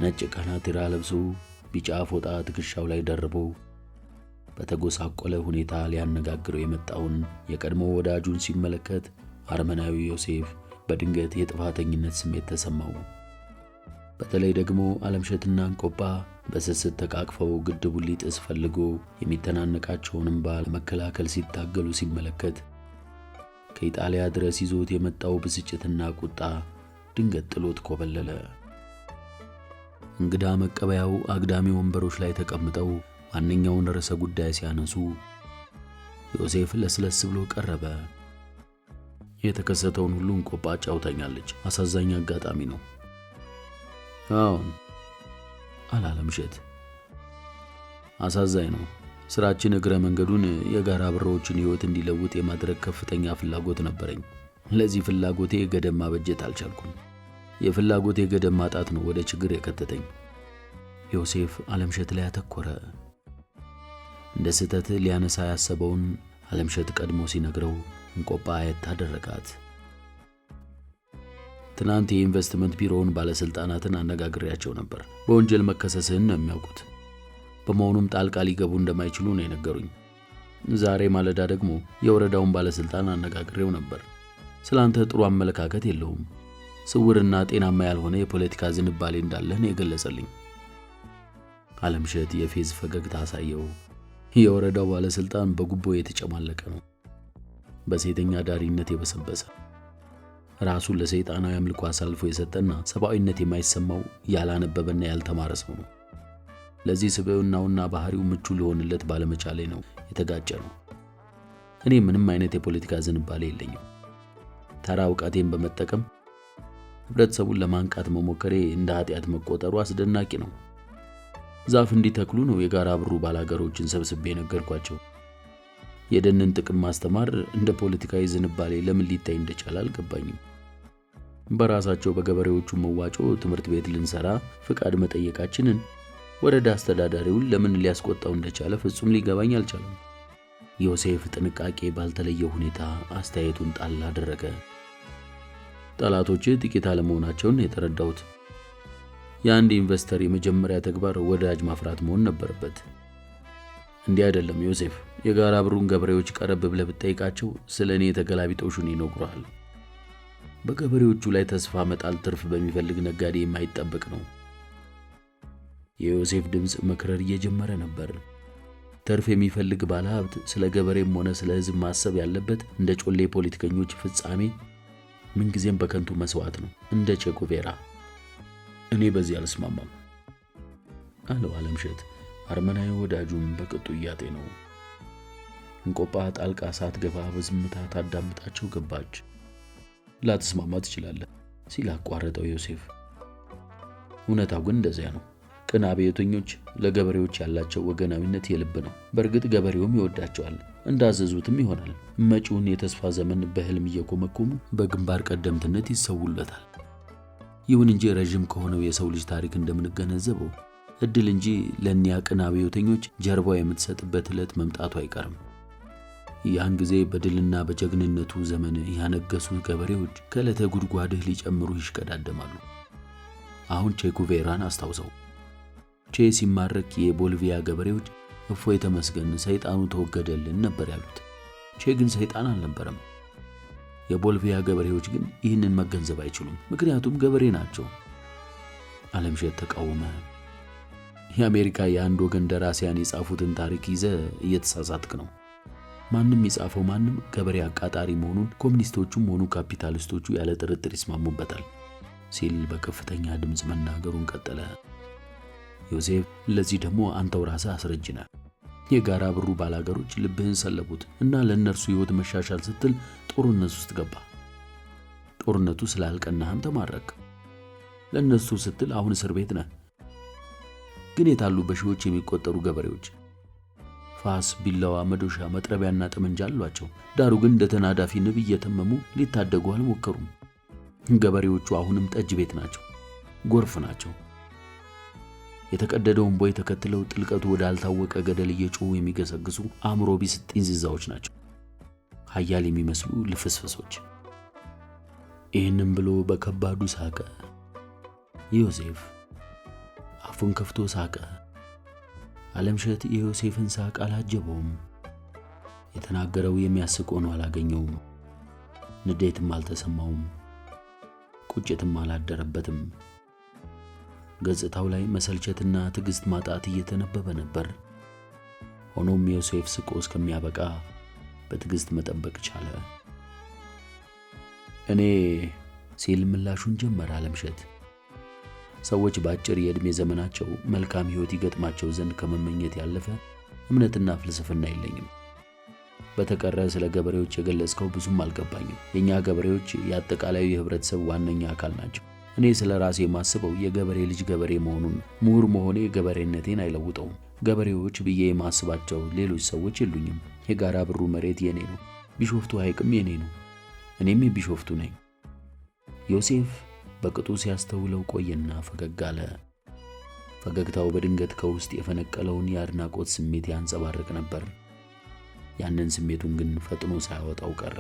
ነጭ ካናቲራ ለብሶ ቢጫ ፎጣ ትከሻው ላይ ደርቦ በተጎሳቆለ ሁኔታ ሊያነጋግረው የመጣውን የቀድሞ ወዳጁን ሲመለከት አርመናዊ ዮሴፍ በድንገት የጥፋተኝነት ስሜት ተሰማው። በተለይ ደግሞ አለምሸትና እንቆጳ በስስት ተቃቅፈው ግድቡን ሊጥስ ፈልጎ የሚተናነቃቸውንም ባል መከላከል ሲታገሉ ሲመለከት ከኢጣሊያ ድረስ ይዞት የመጣው ብስጭትና ቁጣ ድንገት ጥሎት ኮበለለ። እንግዳ መቀበያው አግዳሚ ወንበሮች ላይ ተቀምጠው ማንኛውን ርዕሰ ጉዳይ ሲያነሱ ዮሴፍ ለስለስ ብሎ ቀረበ። የተከሰተውን ሁሉ እንቆጳ ጫውታኛለች። አሳዛኝ አጋጣሚ ነው። አዎን አላለምሸት፣ አሳዛኝ ነው። ስራችን እግረ መንገዱን የጋራ አብሮዎችን ሕይወት እንዲለውጥ የማድረግ ከፍተኛ ፍላጎት ነበረኝ። ለዚህ ፍላጎቴ ገደብ ማበጀት አልቻልኩም። የፍላጎቴ ገደብ ማጣት ነው ወደ ችግር የከተተኝ። ዮሴፍ አለምሸት ላይ አተኮረ። እንደ ስህተት ሊያነሳ ያሰበውን አለምሸት ቀድሞ ሲነግረው እንቆጳ አየት አደረጋት። ትናንት የኢንቨስትመንት ቢሮውን ባለስልጣናትን አነጋግሬያቸው ነበር። በወንጀል መከሰስህን ነው የሚያውቁት። በመሆኑም ጣልቃ ሊገቡ እንደማይችሉ ነው የነገሩኝ። ዛሬ ማለዳ ደግሞ የወረዳውን ባለስልጣን አነጋግሬው ነበር። ስላንተ ጥሩ አመለካከት የለውም። ስውርና ጤናማ ያልሆነ የፖለቲካ ዝንባሌ እንዳለህ ነው የገለጸልኝ። አለምሸት የፌዝ ፈገግታ አሳየው። የወረዳው ባለስልጣን በጉቦ የተጨማለቀ ነው። በሴተኛ ዳሪነት የበሰበሰ ራሱን ለሰይጣናዊ አምልኮ አሳልፎ የሰጠና ሰብአዊነት የማይሰማው ያላነበበና ያልተማረ ሰው ነው። ለዚህ ስብዕናውና ባህሪው ምቹ ሊሆንለት ባለመቻሌ ነው የተጋጨ ነው። እኔ ምንም አይነት የፖለቲካ ዝንባሌ የለኝም። ተራ ዕውቀቴን በመጠቀም ህብረተሰቡን ለማንቃት መሞከሬ እንደ ኃጢአት መቆጠሩ አስደናቂ ነው። ዛፍ እንዲተክሉ ነው የጋራ ብሩ ባላገሮችን ሰብስቤ ነገርኳቸው። የደንን ጥቅም ማስተማር እንደ ፖለቲካዊ ዝንባሌ ለምን ሊታይ እንደቻለ አልገባኝም። በራሳቸው በገበሬዎቹ መዋጮ ትምህርት ቤት ልንሰራ ፍቃድ መጠየቃችንን ወረዳ አስተዳዳሪውን ለምን ሊያስቆጣው እንደቻለ ፍጹም ሊገባኝ አልቻለም። ዮሴፍ ጥንቃቄ ባልተለየ ሁኔታ አስተያየቱን ጣል አደረገ። ጠላቶች ጥቂት አለመሆናቸውን የተረዳሁት። የአንድ ኢንቨስተር የመጀመሪያ ተግባር ወዳጅ ማፍራት መሆን ነበረበት። እንዲህ አይደለም ዮሴፍ። የጋራ ብሩን ገበሬዎች ቀረብ ብለህ ብትጠይቃቸው ስለኔ የተገላቢጦሹን ይነግሩሃል። በገበሬዎቹ ላይ ተስፋ መጣል ትርፍ በሚፈልግ ነጋዴ የማይጠበቅ ነው። የዮሴፍ ድምፅ መክረር እየጀመረ ነበር። ትርፍ የሚፈልግ ባለሀብት ስለ ገበሬም ሆነ ስለ ሕዝብ ማሰብ ያለበት እንደ ጮሌ ፖለቲከኞች ፍጻሜ ምንጊዜም በከንቱ መስዋዕት ነው፣ እንደ ቼጉቬራ። እኔ በዚህ አልስማማም አለው አለምሸት አርመናዊ ወዳጁም በቅጡ እያጤ ነው። እንቆጳ ጣልቃ ሳትገባ በዝምታ ታዳምጣቸው ገባች። ላትስማማ ትችላለህ ሲል አቋረጠው ዮሴፍ። እውነታው ግን እንደዚያ ነው። ቅን አብዮተኞች ለገበሬዎች ያላቸው ወገናዊነት የልብ ነው። በእርግጥ ገበሬውም ይወዳቸዋል፣ እንዳዘዙትም ይሆናል። መጪውን የተስፋ ዘመን በህልም እየኮመኮሙ በግንባር ቀደምትነት ይሰውለታል። ይሁን እንጂ ረጅም ከሆነው የሰው ልጅ ታሪክ እንደምንገነዘበው እድል እንጂ ለእኒያ ቅን አብዮተኞች ጀርባ የምትሰጥበት ዕለት መምጣቱ አይቀርም። ያን ጊዜ በድልና በጀግንነቱ ዘመን ያነገሱ ገበሬዎች ከዕለተ ጉድጓድህ ሊጨምሩ ይሽቀዳደማሉ። አሁን ቼ ጉቬራን አስታውሰው። ቼ ሲማረክ የቦሊቪያ ገበሬዎች እፎይ ተመስገን ሰይጣኑ ተወገደልን ነበር ያሉት። ቼ ግን ሰይጣን አልነበረም። የቦሊቪያ ገበሬዎች ግን ይህንን መገንዘብ አይችሉም፣ ምክንያቱም ገበሬ ናቸው። ዓለምሸት ተቃወመ። የአሜሪካ የአንድ ወገን ደራሲያን የጻፉትን ታሪክ ይዘ እየተሳሳትክ ነው። ማንም የጻፈው ማንም ገበሬ አቃጣሪ መሆኑን ኮሚኒስቶቹም ሆኑ ካፒታሊስቶቹ ያለ ጥርጥር ይስማሙበታል ሲል በከፍተኛ ድምፅ መናገሩን ቀጠለ። ዮሴፍ፣ ለዚህ ደግሞ አንተው ራስህ አስረጅ ነህ። የጋራ ብሩ ባላገሮች ልብህን ሰለቡት እና ለእነርሱ ሕይወት መሻሻል ስትል ጦርነት ውስጥ ገባ። ጦርነቱ ስላልቀናህም ተማረክ። ለእነሱ ስትል አሁን እስር ቤት ነህ። ግን የታሉ በሺዎች የሚቆጠሩ ገበሬዎች? ፋስ፣ ቢላዋ፣ መዶሻ፣ መጥረቢያና ጠመንጃ አሏቸው። ዳሩ ግን እንደ ተናዳፊ ንብ እየተመሙ ሊታደጉ አልሞከሩም። ገበሬዎቹ አሁንም ጠጅ ቤት ናቸው፣ ጎርፍ ናቸው። የተቀደደውን ቦይ ተከትለው ጥልቀቱ ወዳልታወቀ ገደል እየጮሁ የሚገሰግሱ አእምሮ ቢስ ጥንዚዛዎች ናቸው፣ ኃያል የሚመስሉ ልፍስፍሶች። ይህንም ብሎ በከባዱ ሳቀ። ዮሴፍ አፉን ከፍቶ ሳቀ። ዓለምሸት የዮሴፍን ሳቅ አላጀበውም። የተናገረው የሚያስቅ ሆኖ አላገኘውም። ንዴትም አልተሰማውም፣ ቁጭትም አላደረበትም። ገጽታው ላይ መሰልቸትና ትዕግስት ማጣት እየተነበበ ነበር። ሆኖም ዮሴፍ ስቆ እስከሚያበቃ በትዕግስት መጠበቅ ቻለ። እኔ ሲል ምላሹን ጀመረ ዓለምሸት። ሰዎች በአጭር የዕድሜ ዘመናቸው መልካም ሕይወት ይገጥማቸው ዘንድ ከመመኘት ያለፈ እምነትና ፍልስፍና የለኝም። በተቀረ ስለ ገበሬዎች የገለጽከው ብዙም አልገባኝም። የኛ ገበሬዎች የአጠቃላዩ የህብረተሰብ ዋነኛ አካል ናቸው። እኔ ስለ ራሴ የማስበው የገበሬ ልጅ ገበሬ መሆኑን፣ ምሁር መሆኔ ገበሬነቴን አይለውጠውም። ገበሬዎች ብዬ የማስባቸው ሌሎች ሰዎች የሉኝም። የጋራ ብሩ መሬት የኔ ነው። ቢሾፍቱ ሐይቅም የኔ ነው። እኔም ቢሾፍቱ ነኝ። ዮሴፍ በቅጡ ሲያስተውለው ቆየና ፈገግ አለ። ፈገግታው በድንገት ከውስጥ የፈነቀለውን የአድናቆት ስሜት ያንጸባርቅ ነበር። ያንን ስሜቱን ግን ፈጥኖ ሳያወጣው ቀረ።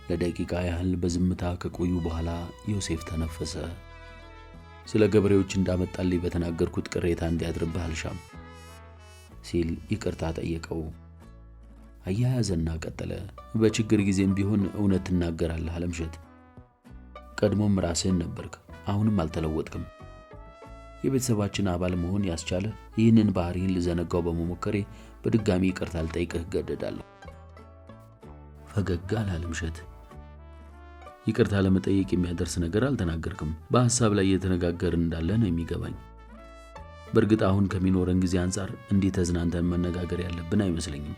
ለደቂቃ ያህል በዝምታ ከቆዩ በኋላ ዮሴፍ ተነፈሰ። ስለ ገበሬዎች እንዳመጣልኝ በተናገርኩት ቅሬታ እንዲያድርብህ አልሻም ሲል ይቅርታ ጠየቀው። አያያዘና ቀጠለ። በችግር ጊዜም ቢሆን እውነት ትናገራለህ ዓለምሸት። ቀድሞም ራስህን ነበርክ፣ አሁንም አልተለወጥክም። የቤተሰባችን አባል መሆን ያስቻለ ይህንን ባህሪን ልዘነጋው በመሞከሬ በድጋሚ ይቅርታ ልጠይቅህ እገደዳለሁ። ፈገግ አለ ዓለምሸት። ይቅርታ ለመጠየቅ የሚያደርስ ነገር አልተናገርክም። በሐሳብ ላይ እየተነጋገርን እንዳለ ነው የሚገባኝ። በእርግጥ አሁን ከሚኖረን ጊዜ አንጻር እንዲህ ተዝናንተን መነጋገር ያለብን አይመስለኝም።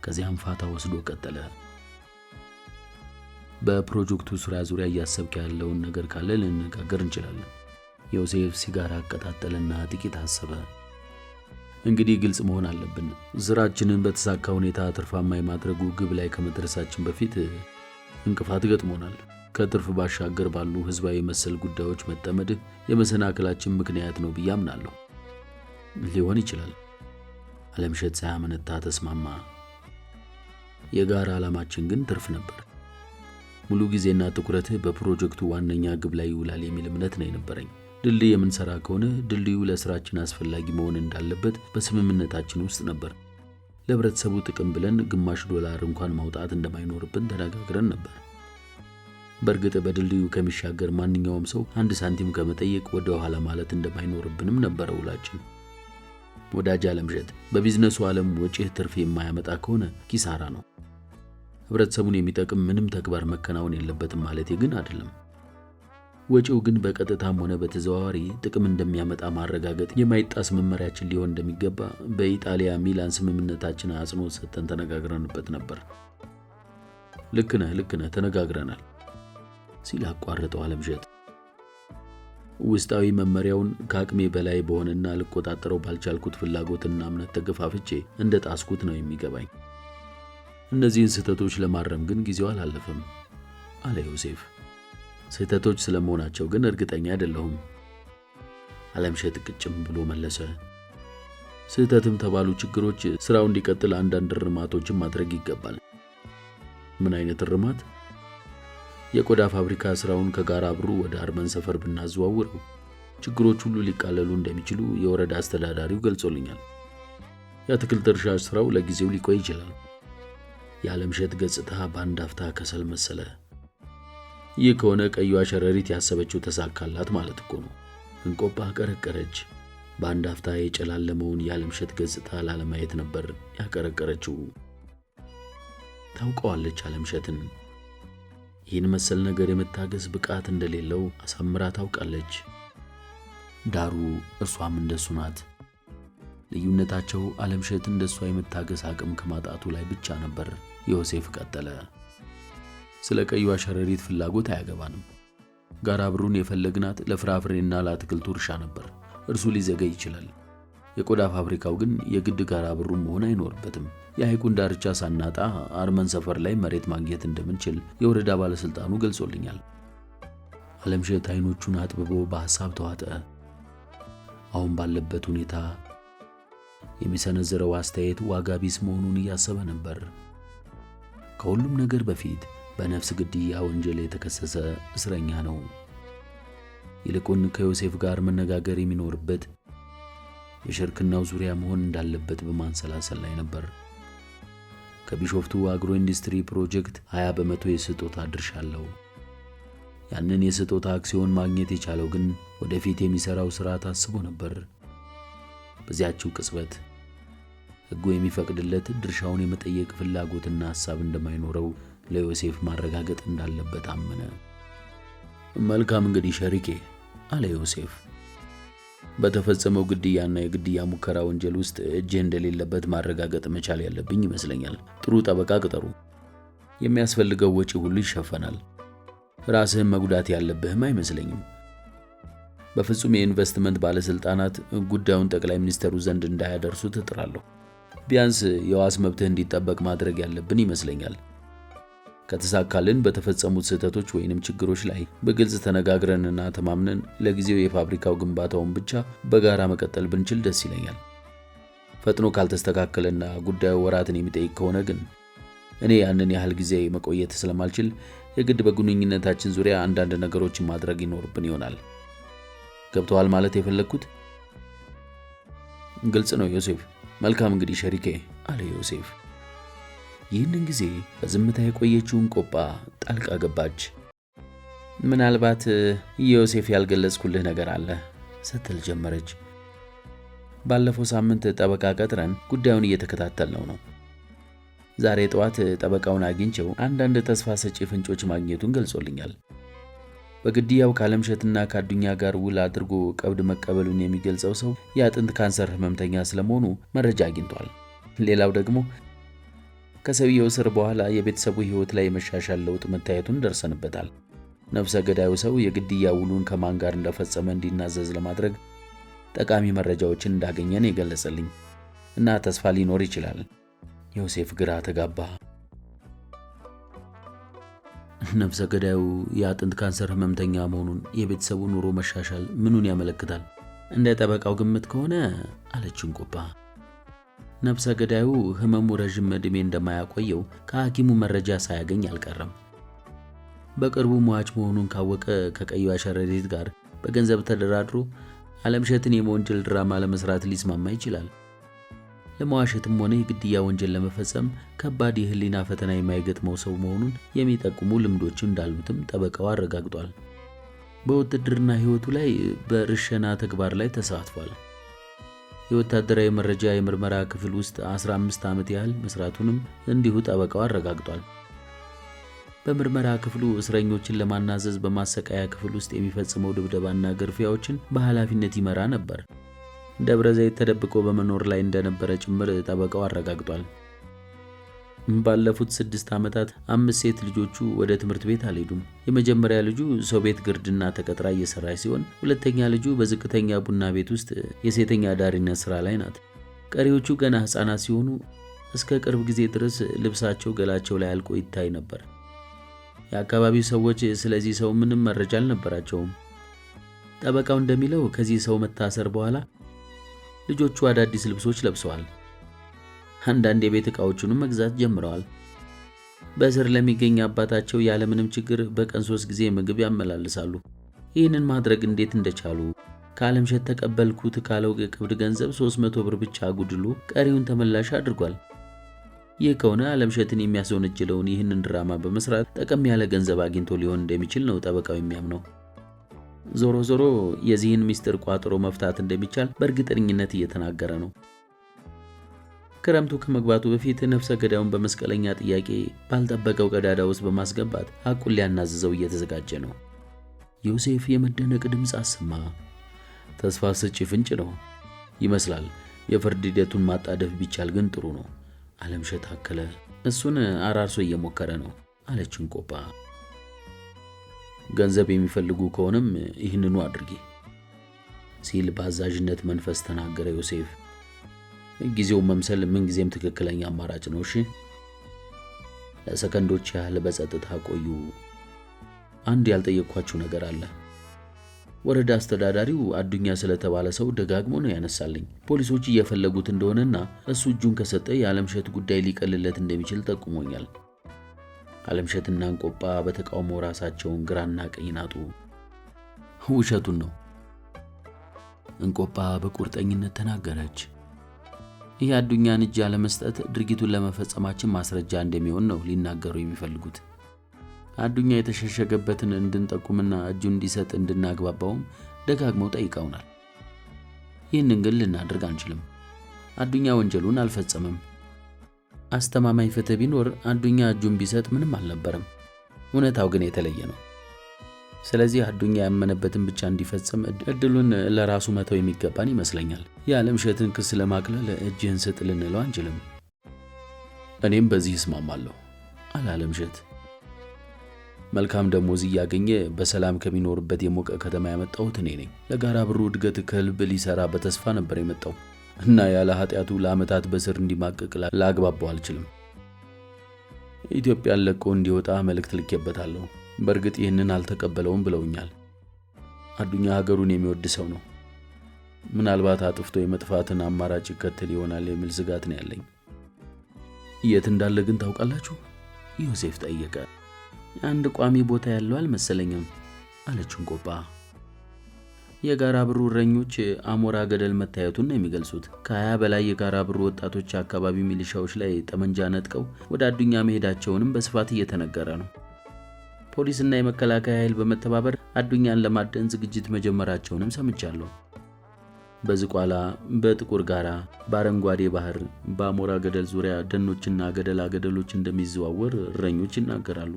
ከዚያም ፋታ ወስዶ ቀጠለ። በፕሮጀክቱ ሥራ ዙሪያ እያሰብክ ያለውን ነገር ካለ ልንነጋገር እንችላለን። ዮሴፍ ሲጋራ አቀጣጠለና ጥቂት አሰበ። እንግዲህ ግልጽ መሆን አለብን። ስራችንን በተሳካ ሁኔታ ትርፋማ የማድረጉ ግብ ላይ ከመድረሳችን በፊት እንቅፋት ገጥሞናል። ከትርፍ ባሻገር ባሉ ህዝባዊ መሰል ጉዳዮች መጠመድህ የመሰናክላችን ምክንያት ነው ብዬ አምናለሁ። ሊሆን ይችላል። ዓለምሸት ሳያመነታ ተስማማ። የጋራ ዓላማችን ግን ትርፍ ነበር። ሙሉ ጊዜና ትኩረትህ በፕሮጀክቱ ዋነኛ ግብ ላይ ይውላል የሚል እምነት ነው የነበረኝ። ድልድይ የምንሰራ ከሆነ ድልድዩ ለስራችን አስፈላጊ መሆን እንዳለበት በስምምነታችን ውስጥ ነበር። ለህብረተሰቡ ጥቅም ብለን ግማሽ $1 እንኳን ማውጣት እንደማይኖርብን ተነጋግረን ነበር። በእርግጥ በድልድዩ ከሚሻገር ማንኛውም ሰው 1 ሳንቲም ከመጠየቅ ወደ ኋላ ማለት እንደማይኖርብንም ነበር ውላችን። ወዳጅ ዓለምሸት፣ በቢዝነሱ ዓለም ወጪህ ትርፍ የማያመጣ ከሆነ ኪሳራ ነው። ህብረተሰቡን የሚጠቅም ምንም ተግባር መከናወን የለበትም ማለቴ ግን አይደለም። ወጪው ግን በቀጥታም ሆነ በተዘዋዋሪ ጥቅም እንደሚያመጣ ማረጋገጥ የማይጣስ መመሪያችን ሊሆን እንደሚገባ በኢጣሊያ ሚላን ስምምነታችን አጽንኦት ሰጥተን ተነጋግረንበት ነበር። ልክ ነህ ተነጋግረናል ሲል አቋረጠው ዓለምሸት። ውስጣዊ መመሪያውን ከአቅሜ በላይ በሆነና ልቆጣጠረው ባልቻልኩት ፍላጎትና እምነት ተገፋፍቼ እንደ ጣስኩት ነው የሚገባኝ። እነዚህን ስህተቶች ለማረም ግን ጊዜው አላለፈም አለ ዮሴፍ። ስህተቶች ስለመሆናቸው ግን እርግጠኛ አይደለሁም። ዓለምሸት ቅጭም ብሎ መለሰ። ስህተትም ተባሉ ችግሮች ስራው እንዲቀጥል አንዳንድ እርማቶችን ማድረግ ይገባል። ምን አይነት እርማት? የቆዳ ፋብሪካ ስራውን ከጋራ አብሩ ወደ አርመን ሰፈር ብናዘዋውረው ችግሮች ሁሉ ሊቃለሉ እንደሚችሉ የወረዳ አስተዳዳሪው ገልጾልኛል። የአትክልት እርሻ ስራው ለጊዜው ሊቆይ ይችላል። የዓለምሸት ገጽታ በአንድ አፍታ ከሰል መሰለ። ይህ ከሆነ ቀዩዋ ሸረሪት ያሰበችው ተሳካላት ማለት እኮ ነው። እንቆጳ ቀረቀረች። በአንድ አፍታ የጨላለመውን የዓለምሸት ገጽታ ላለማየት ነበር ያቀረቀረችው። ታውቀዋለች ዓለምሸትን። ይህን መሰል ነገር የመታገስ ብቃት እንደሌለው አሳምራ ታውቃለች። ዳሩ እርሷም እንደሱ ናት። ልዩነታቸው ዓለምሸት እንደሷ የመታገስ አቅም ከማጣቱ ላይ ብቻ ነበር። ዮሴፍ ቀጠለ። ስለ ቀዩዋ ሸረሪት ፍላጎት አያገባንም። ጋራ ብሩን የፈለግናት ለፍራፍሬና ለአትክልቱ እርሻ ነበር። እርሱ ሊዘገይ ይችላል። የቆዳ ፋብሪካው ግን የግድ ጋራ ብሩን መሆን አይኖርበትም። የሐይቁን ዳርቻ ሳናጣ አርመን ሰፈር ላይ መሬት ማግኘት እንደምንችል የወረዳ ባለስልጣኑ ገልጾልኛል። ዓለምሸት አይኖቹን አጥብቦ በሐሳብ ተዋጠ። አሁን ባለበት ሁኔታ የሚሰነዝረው አስተያየት ዋጋ ቢስ መሆኑን እያሰበ ነበር። ከሁሉም ነገር በፊት በነፍስ ግድያ ወንጀል የተከሰሰ እስረኛ ነው። ይልቁን ከዮሴፍ ጋር መነጋገር የሚኖርበት የሽርክናው ዙሪያ መሆን እንዳለበት በማንሰላሰል ላይ ነበር። ከቢሾፍቱ አግሮ ኢንዱስትሪ ፕሮጀክት 20 በመቶ የስጦታ ድርሻ አለው። ያንን የስጦታ አክሲዮን ማግኘት የቻለው ግን ወደፊት የሚሰራው ስራ ታስቦ ነበር። በዚያችው ቅጽበት ሕጉ የሚፈቅድለት ድርሻውን የመጠየቅ ፍላጎትና ሐሳብ እንደማይኖረው ለዮሴፍ ማረጋገጥ እንዳለበት አመነ። መልካም እንግዲህ ሸሪኬ አለ ዮሴፍ። በተፈጸመው ግድያና የግድያ ሙከራ ወንጀል ውስጥ እጅህ እንደሌለበት ማረጋገጥ መቻል ያለብኝ ይመስለኛል። ጥሩ ጠበቃ ቅጠሩ። የሚያስፈልገው ወጪ ሁሉ ይሸፈናል። ራስህን መጉዳት ያለብህም አይመስለኝም። በፍጹም የኢንቨስትመንት ባለስልጣናት ጉዳዩን ጠቅላይ ሚኒስትሩ ዘንድ እንዳያደርሱ እጥራለሁ። ቢያንስ የዋስ መብትህ እንዲጠበቅ ማድረግ ያለብን ይመስለኛል። ከተሳካልን በተፈጸሙት ስህተቶች ወይንም ችግሮች ላይ በግልጽ ተነጋግረንና ተማምነን ለጊዜው የፋብሪካው ግንባታውን ብቻ በጋራ መቀጠል ብንችል ደስ ይለኛል። ፈጥኖ ካልተስተካከለና ጉዳዩ ወራትን የሚጠይቅ ከሆነ ግን እኔ ያንን ያህል ጊዜ መቆየት ስለማልችል የግድ በግንኙነታችን ዙሪያ አንዳንድ ነገሮችን ማድረግ ይኖርብን ይሆናል። ገብተዋል ማለት የፈለግኩት? ግልጽ ነው ዮሴፍ። መልካም እንግዲህ ሸሪኬ አለ ዮሴፍ። ይህንን ጊዜ በዝምታ የቆየችውን ቆጳ ጣልቃ ገባች። ምናልባት ዮሴፍ ያልገለጽኩልህ ነገር አለ ስትል ጀመረች። ባለፈው ሳምንት ጠበቃ ቀጥረን ጉዳዩን እየተከታተልነው ነው። ዛሬ ጠዋት ጠበቃውን አግኝቼው አንዳንድ ተስፋ ሰጪ ፍንጮች ማግኘቱን ገልጾልኛል። በግድያው ከዓለምሸትና ከአዱኛ ጋር ውል አድርጎ ቀብድ መቀበሉን የሚገልጸው ሰው የአጥንት ካንሰር ህመምተኛ ስለመሆኑ መረጃ አግኝቷል። ሌላው ደግሞ ከሰውየው እስር በኋላ የቤተሰቡ ህይወት ላይ መሻሻል ለውጥ መታየቱን ደርሰንበታል። ነፍሰ ገዳዩ ሰው የግድያ ውሉን ከማን ጋር እንደፈጸመ እንዲናዘዝ ለማድረግ ጠቃሚ መረጃዎችን እንዳገኘን የገለጸልኝ እና ተስፋ ሊኖር ይችላል። ዮሴፍ ግራ ተጋባ። ነፍሰ ገዳዩ የአጥንት ካንሰር ህመምተኛ መሆኑን የቤተሰቡ ኑሮ መሻሻል ምኑን ያመለክታል? እንደ ጠበቃው ግምት ከሆነ አለችን ቆጳ። ነፍሰ ገዳዩ ህመሙ ረጅም ዕድሜ እንደማያቆየው ከሐኪሙ መረጃ ሳያገኝ አልቀረም። በቅርቡ ሟች መሆኑን ካወቀ ከቀዩዋ ሸረሪት ጋር በገንዘብ ተደራድሮ ዓለምሸትን የወንጀል ድራማ ለመስራት ሊስማማ ይችላል። ለመዋሸትም ሆነ የግድያ ወንጀል ለመፈጸም ከባድ የህሊና ፈተና የማይገጥመው ሰው መሆኑን የሚጠቁሙ ልምዶች እንዳሉትም ጠበቃው አረጋግጧል። በውትድርና ህይወቱ ላይ በርሸና ተግባር ላይ ተሳትፏል። የወታደራዊ መረጃ የምርመራ ክፍል ውስጥ 15 ዓመት ያህል መስራቱንም እንዲሁ ጠበቃው አረጋግጧል። በምርመራ ክፍሉ እስረኞችን ለማናዘዝ በማሰቃያ ክፍል ውስጥ የሚፈጽመው ድብደባና ግርፊያዎችን በኃላፊነት ይመራ ነበር። ደብረ ዘይት ተደብቆ በመኖር ላይ እንደነበረ ጭምር ጠበቃው አረጋግጧል። ባለፉት 6 ዓመታት 5 ሴት ልጆቹ ወደ ትምህርት ቤት አልሄዱም። የመጀመሪያ ልጁ ሰው ቤት ግርድና ተቀጥራ እየሰራች ሲሆን፣ ሁለተኛ ልጁ በዝቅተኛ ቡና ቤት ውስጥ የሴተኛ አዳሪነት ስራ ላይ ናት። ቀሪዎቹ ገና ሕፃናት ሲሆኑ እስከ ቅርብ ጊዜ ድረስ ልብሳቸው ገላቸው ላይ አልቆ ይታይ ነበር። የአካባቢው ሰዎች ስለዚህ ሰው ምንም መረጃ አልነበራቸውም። ጠበቃው እንደሚለው ከዚህ ሰው መታሰር በኋላ ልጆቹ አዳዲስ ልብሶች ለብሰዋል። አንዳንድ የቤት ዕቃዎቹንም መግዛት ጀምረዋል። በእስር ለሚገኝ አባታቸው ያለምንም ችግር በቀን 3 ጊዜ ምግብ ያመላልሳሉ። ይህንን ማድረግ እንዴት እንደቻሉ ከዓለምሸት ተቀበልኩት ካለው የቀብድ ገንዘብ 300 ብር ብቻ አጉድሎ ቀሪውን ተመላሽ አድርጓል። ይህ ከሆነ ዓለምሸትን የሚያስወነጅለውን ይህንን ድራማ በመስራት ጠቀም ያለ ገንዘብ አግኝቶ ሊሆን እንደሚችል ነው ጠበቃው የሚያምነው። ዞሮ ዞሮ የዚህን ምስጢር ቋጥሮ መፍታት እንደሚቻል በእርግጠኝነት እየተናገረ ነው። ክረምቱ ከመግባቱ በፊት ነፍሰ ገዳዩን በመስቀለኛ ጥያቄ ባልጠበቀው ቀዳዳ ውስጥ በማስገባት ሐቁን ሊያናዝዘው እየተዘጋጀ ነው። ዮሴፍ የመደነቅ ድምፅ አሰማ። ተስፋ ሰጪ ፍንጭ ነው ይመስላል። የፍርድ ሂደቱን ማጣደፍ ቢቻል ግን ጥሩ ነው። ዓለምሸት አከለ። እሱን አራርሶ እየሞከረ ነው አለች እንቆጳ። ገንዘብ የሚፈልጉ ከሆነም ይህንኑ አድርጊ ሲል በአዛዥነት መንፈስ ተናገረ ዮሴፍ። ጊዜውን መምሰል ምንጊዜም ትክክለኛ አማራጭ ነው። እሺ። ለሰከንዶች ያህል በጸጥታ ቆዩ። አንድ ያልጠየቅኳችሁ ነገር አለ። ወረዳ አስተዳዳሪው አዱኛ ስለተባለ ሰው ደጋግሞ ነው ያነሳልኝ። ፖሊሶች እየፈለጉት እንደሆነና እሱ እጁን ከሰጠ የዓለምሸት ጉዳይ ሊቀልለት እንደሚችል ጠቁሞኛል። ዓለምሸትና እንቆጳ በተቃውሞ ራሳቸውን ግራና ቀኝ ናጡ። ውሸቱን ነው እንቆጳ በቁርጠኝነት ተናገረች። ይህ አዱኛን እጅ ያለመስጠት ድርጊቱን ለመፈጸማችን ማስረጃ እንደሚሆን ነው ሊናገሩ የሚፈልጉት። አዱኛ የተሸሸገበትን እንድንጠቁምና እጁን እንዲሰጥ እንድናግባባውም ደጋግመው ጠይቀውናል። ይህንን ግን ልናደርግ አንችልም። አዱኛ ወንጀሉን አልፈጸመም። አስተማማኝ ፍትህ ቢኖር አዱኛ እጁን ቢሰጥ ምንም አልነበረም። እውነታው ግን የተለየ ነው። ስለዚህ አዱኛ ያመነበትን ብቻ እንዲፈጽም እድሉን ለራሱ መተው የሚገባን ይመስለኛል። የዓለምሸትን ክስ ለማቅለል እጅህን ስጥ ልንለው አንችልም። እኔም በዚህ እስማማለሁ አለ ዓለምሸት። መልካም ደሞዝ እያገኘ በሰላም ከሚኖርበት የሞቀ ከተማ ያመጣሁት እኔ ነኝ። ለጋራ ብሩ እድገት ከልብ ሊሰራ በተስፋ ነበር የመጣው እና ያለ ኃጢአቱ ለዓመታት በስር እንዲማቀቅ ላግባባው አልችልም። ኢትዮጵያን ለቆ እንዲወጣ መልእክት ልኬበታለሁ። በእርግጥ ይህንን አልተቀበለውም ብለውኛል። አዱኛ ሀገሩን የሚወድ ሰው ነው። ምናልባት አጥፍቶ የመጥፋትን አማራጭ ይከተል ይሆናል የሚል ስጋት ነው ያለኝ። የት እንዳለ ግን ታውቃላችሁ? ዮሴፍ ጠየቀ። አንድ ቋሚ ቦታ ያለው አልመሰለኝም አለች እንቆጳ። የጋራ ብሩ እረኞች አሞራ ገደል መታየቱን ነው የሚገልጹት። ከ20 በላይ የጋራ ብሩ ወጣቶች አካባቢ ሚሊሻዎች ላይ ጠመንጃ ነጥቀው ወደ አዱኛ መሄዳቸውንም በስፋት እየተነገረ ነው። ፖሊስና የመከላከያ ኃይል በመተባበር አዱኛን ለማደን ዝግጅት መጀመራቸውንም ሰምቻለሁ። በዝቋላ፣ በጥቁር ጋራ፣ በአረንጓዴ ባህር፣ በአሞራ ገደል ዙሪያ ደኖችና ገደላ ገደሎች እንደሚዘዋወር እረኞች ይናገራሉ።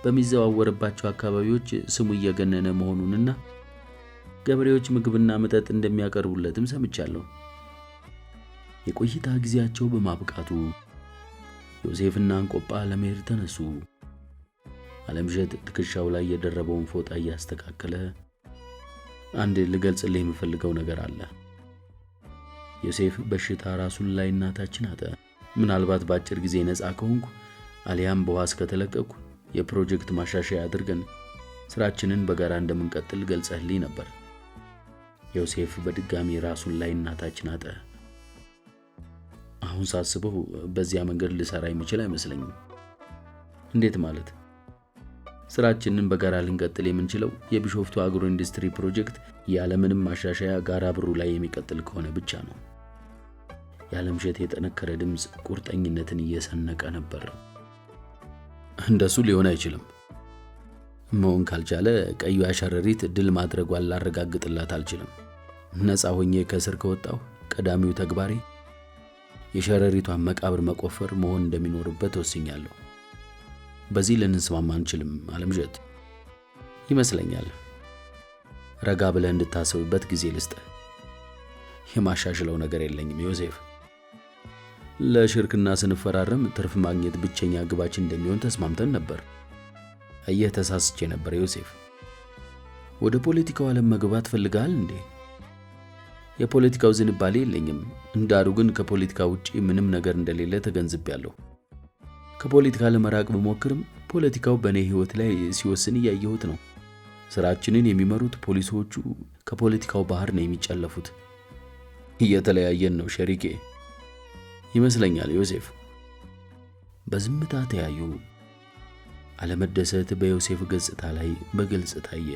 በሚዘዋወርባቸው አካባቢዎች ስሙ እየገነነ መሆኑንና ገበሬዎች ምግብና መጠጥ እንደሚያቀርቡለትም ሰምቻለሁ። የቆይታ ጊዜያቸው በማብቃቱ ዮሴፍና እንቆጳ ለመሄድ ተነሱ። ዓለምሸት ትከሻው ላይ የደረበውን ፎጣ እያስተካከለ አንድ ልገልጽልህ የምፈልገው ነገር አለ። ዮሴፍ በሽታ ራሱን ላይ እናታችን አጠ። ምናልባት በአጭር ጊዜ ነፃ ከሆንኩ አሊያም በዋስ ከተለቀቅኩ የፕሮጀክት ማሻሻያ አድርገን ስራችንን በጋራ እንደምንቀጥል ገልጸህልኝ ነበር። ዮሴፍ በድጋሚ ራሱን ላይ እናታችን አጠ። አሁን ሳስበው በዚያ መንገድ ልሰራ የሚችል አይመስለኝም። እንዴት ማለት? ስራችንን በጋራ ልንቀጥል የምንችለው የቢሾፍቱ አግሮ ኢንዱስትሪ ፕሮጀክት ያለምንም ማሻሻያ ጋራ ብሩ ላይ የሚቀጥል ከሆነ ብቻ ነው። የዓለምሸት የጠነከረ ድምፅ ቁርጠኝነትን እየሰነቀ ነበር። እንደሱ ሊሆን አይችልም። መሆን ካልቻለ ቀዩ አሸረሪት ድል ማድረጓን ላረጋግጥላት አልችልም። ነፃ ሆኜ ከእስር ከወጣሁ ቀዳሚው ተግባሬ የሸረሪቷን መቃብር መቆፈር መሆን እንደሚኖርበት ወስኛለሁ። በዚህ ልንስማማ አንችልም ዓለምሸት ይመስለኛል። ረጋ ብለህ እንድታስብበት ጊዜ ልስጥህ። የማሻሽለው ነገር የለኝም ዮሴፍ። ለሽርክና ስንፈራረም ትርፍ ማግኘት ብቸኛ ግባችን እንደሚሆን ተስማምተን ነበር። ተሳስቼ ነበር ዮሴፍ። ወደ ፖለቲካው ዓለም መግባት ፈልጋል እንዴ? የፖለቲካው ዝንባሌ የለኝም። እንዳሩ ግን ከፖለቲካ ውጪ ምንም ነገር እንደሌለ ተገንዝቤያለሁ። ከፖለቲካ ለመራቅ ብሞክርም ፖለቲካው በእኔ ሕይወት ላይ ሲወስን እያየሁት ነው። ስራችንን የሚመሩት ፖሊሶቹ ከፖለቲካው ባህር ነው የሚጨለፉት። እየተለያየን ነው ሸሪኬ ይመስለኛል ዮሴፍ። በዝምታ ተያዩ። አለመደሰት በዮሴፍ ገጽታ ላይ በግልጽ ታየ።